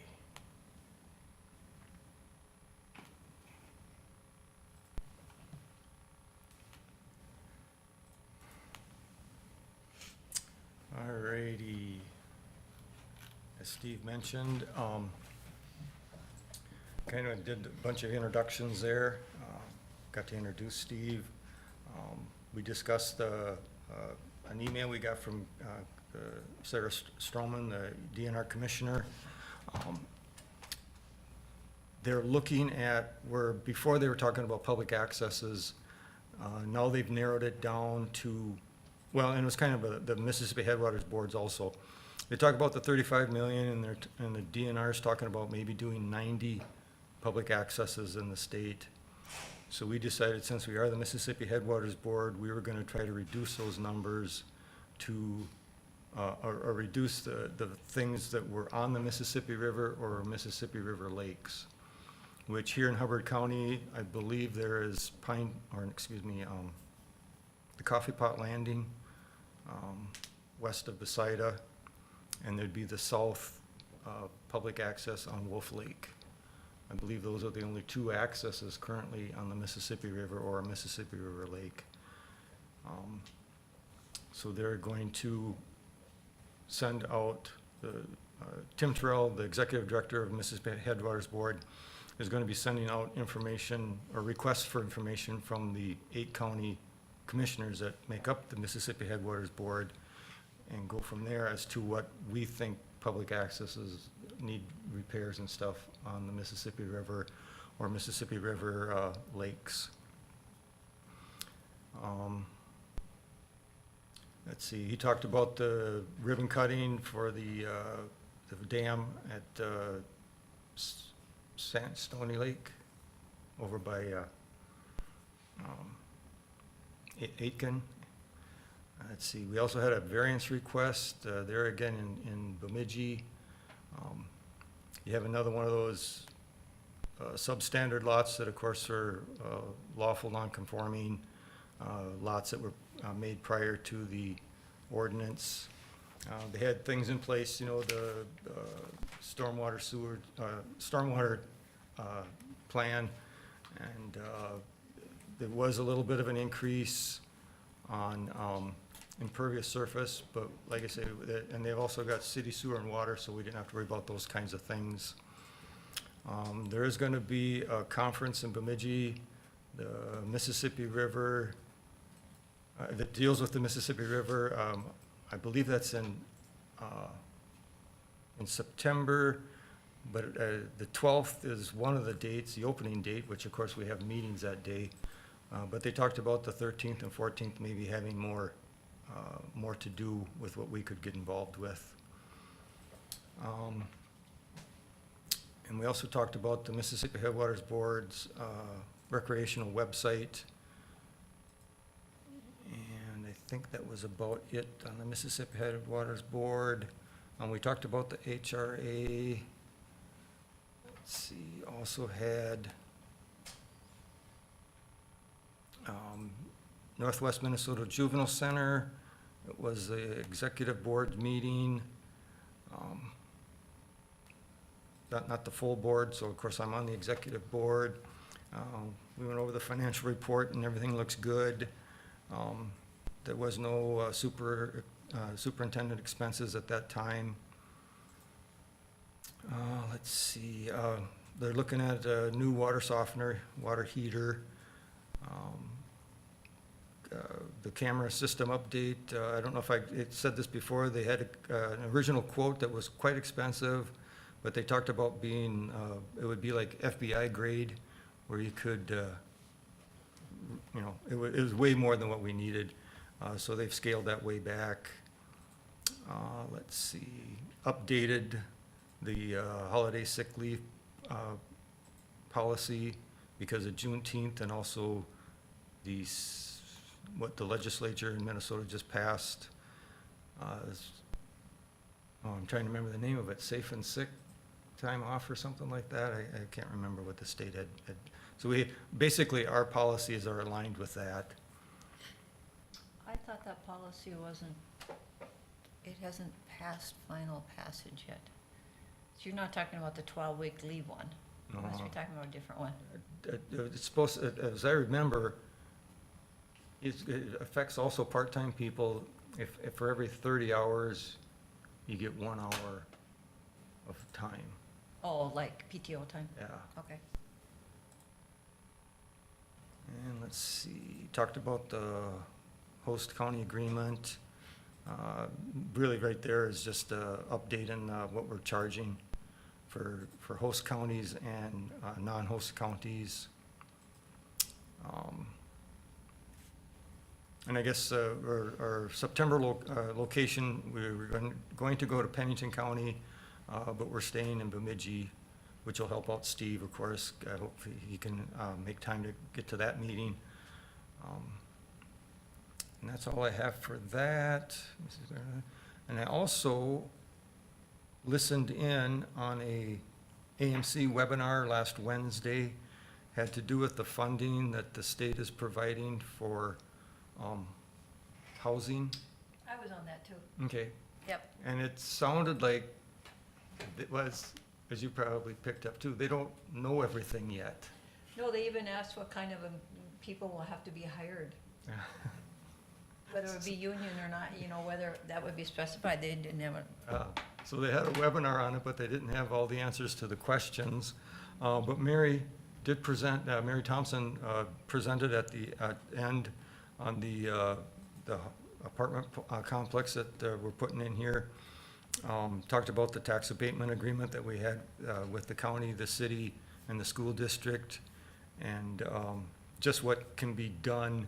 Alrighty. As Steve mentioned, kind of did a bunch of introductions there. Got to introduce Steve. We discussed an email we got from Sarah Stroman, the DNR commissioner. They're looking at before they were talking about public accesses, now they've narrowed it down to, well, and it was kind of the Mississippi Headwaters boards also. They talk about the 35 million and the DNR is talking about maybe doing 90 public accesses in the state. So we decided, since we are the Mississippi Headwaters Board, we were gonna try to reduce those numbers to, or reduce the things that were on the Mississippi River or Mississippi River lakes, which here in Hubbard County, I believe there is the Coffee Pot Landing, west of Besida, and there'd be the south, public access on Wolf Lake. I believe those are the only two accesses currently on the Mississippi River or a Mississippi River lake. So they're going to send out, Tim Terrell, the Executive Director of Mississippi Headwaters Board, is going to be sending out information or requests for information from the 8 county commissioners that make up the Mississippi Headwaters Board, and go from there as to what we think public accesses need repairs and stuff on the Mississippi River or Mississippi River lakes. Let's see, he talked about the ribbon cutting for the dam at Stony Lake over by Aitken. Let's see, we also had a variance request there again in Bemidji. You have another one of those substandard lots that of course are lawful non-conforming lots that were made prior to the ordinance. They had things in place, you know, the stormwater plan, and there was a little bit of an increase on impervious surface, but like I said, and they've also got city sewer and water, so we didn't have to worry about those kinds of things. There is gonna be a conference in Bemidji, the Mississippi River, that deals with the Mississippi River. I believe that's in in September, but the 12th is one of the dates, the opening date, which of course we have meetings that day. But they talked about the 13th and 14th maybe having more to do with what we could get involved with. And we also talked about the Mississippi Headwaters Board's recreational website. And I think that was about it on the Mississippi Headwaters Board. We talked about the HRA. Let's see, also had Northwest Minnesota Juvenile Center. It was the executive board meeting. Not the full board, so of course I'm on the executive board. We went over the financial report and everything looks good. There was no superintendent expenses at that time. Let's see, they're looking at a new water softener, water heater. The camera system update, I don't know if it said this before, they had an original quote that was quite expensive, but they talked about being, it would be like FBI grade, where you could, it was way more than what we needed. So they've scaled that way back. Let's see, updated the holiday sick leave policy because of Juneteenth and also what the legislature in Minnesota just passed. I'm trying to remember the name of it, safe and sick time off or something like that. I can't remember what the state had. So basically our policies are aligned with that. I thought that policy it hasn't passed final passage yet. So you're not talking about the 12-week leave one? No. Unless you're talking about a different one. It's supposed, as I remember, it affects also part-time people. If for every 30 hours, you get 1 hour of time. Oh, like PTO time? Yeah. Okay. And let's see, talked about the host county agreement. Really right there is just updating what we're charging for host counties and non-host counties. And I guess our September location, we were going to go to Pennington County, but we're staying in Bemidji, which will help out Steve, of course. I hope he can make time to get to that meeting. And that's all I have for that. And I also listened in on a AMC webinar last Wednesday, had to do with the funding that the state is providing for housing. I was on that too. Okay. Yep. And it sounded like it was, as you probably picked up too, they don't know everything yet. No, they even asked what kind of people will have to be hired. Whether it would be union or not, whether that would be specified, they didn't have it. So they had a webinar on it, but they didn't have all the answers to the questions. But Mary did present, Mary Thompson presented at the end on the apartment complex that we're putting in here. Talked about the tax abatement agreement that we had with the county, the city, and the school district, and just what can be done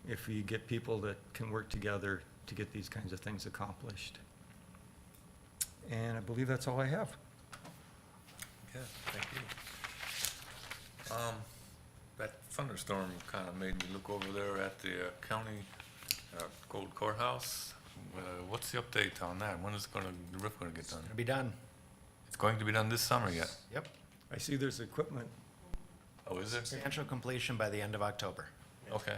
if we get people that can work together to get these kinds of things accomplished. And I believe that's all I have. Yeah, thank you. That thunderstorm kind of made me look over there at the county Gold Courthouse. What's the update on that? When is the roof going to get done? It'll be done. It's going to be done this summer yet? Yep. I see there's equipment. Oh, is it? Substantial completion by the end of October. Okay.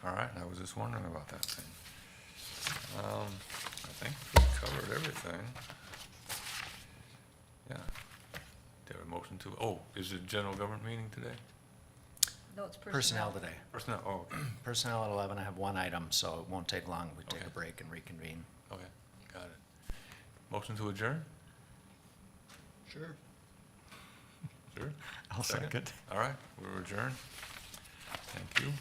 All right, I was just wondering about that thing. I think we covered everything. Yeah. There a motion to, is it general government meeting today? No, it's Personnel today. Personnel, okay. Personnel at 11, I have one item, so it won't take long. We take Okay. a break and reconvene. Okay, got it. Motion to adjourn? Sure. Sure. I'll second. All right, we're adjourned. Thank you.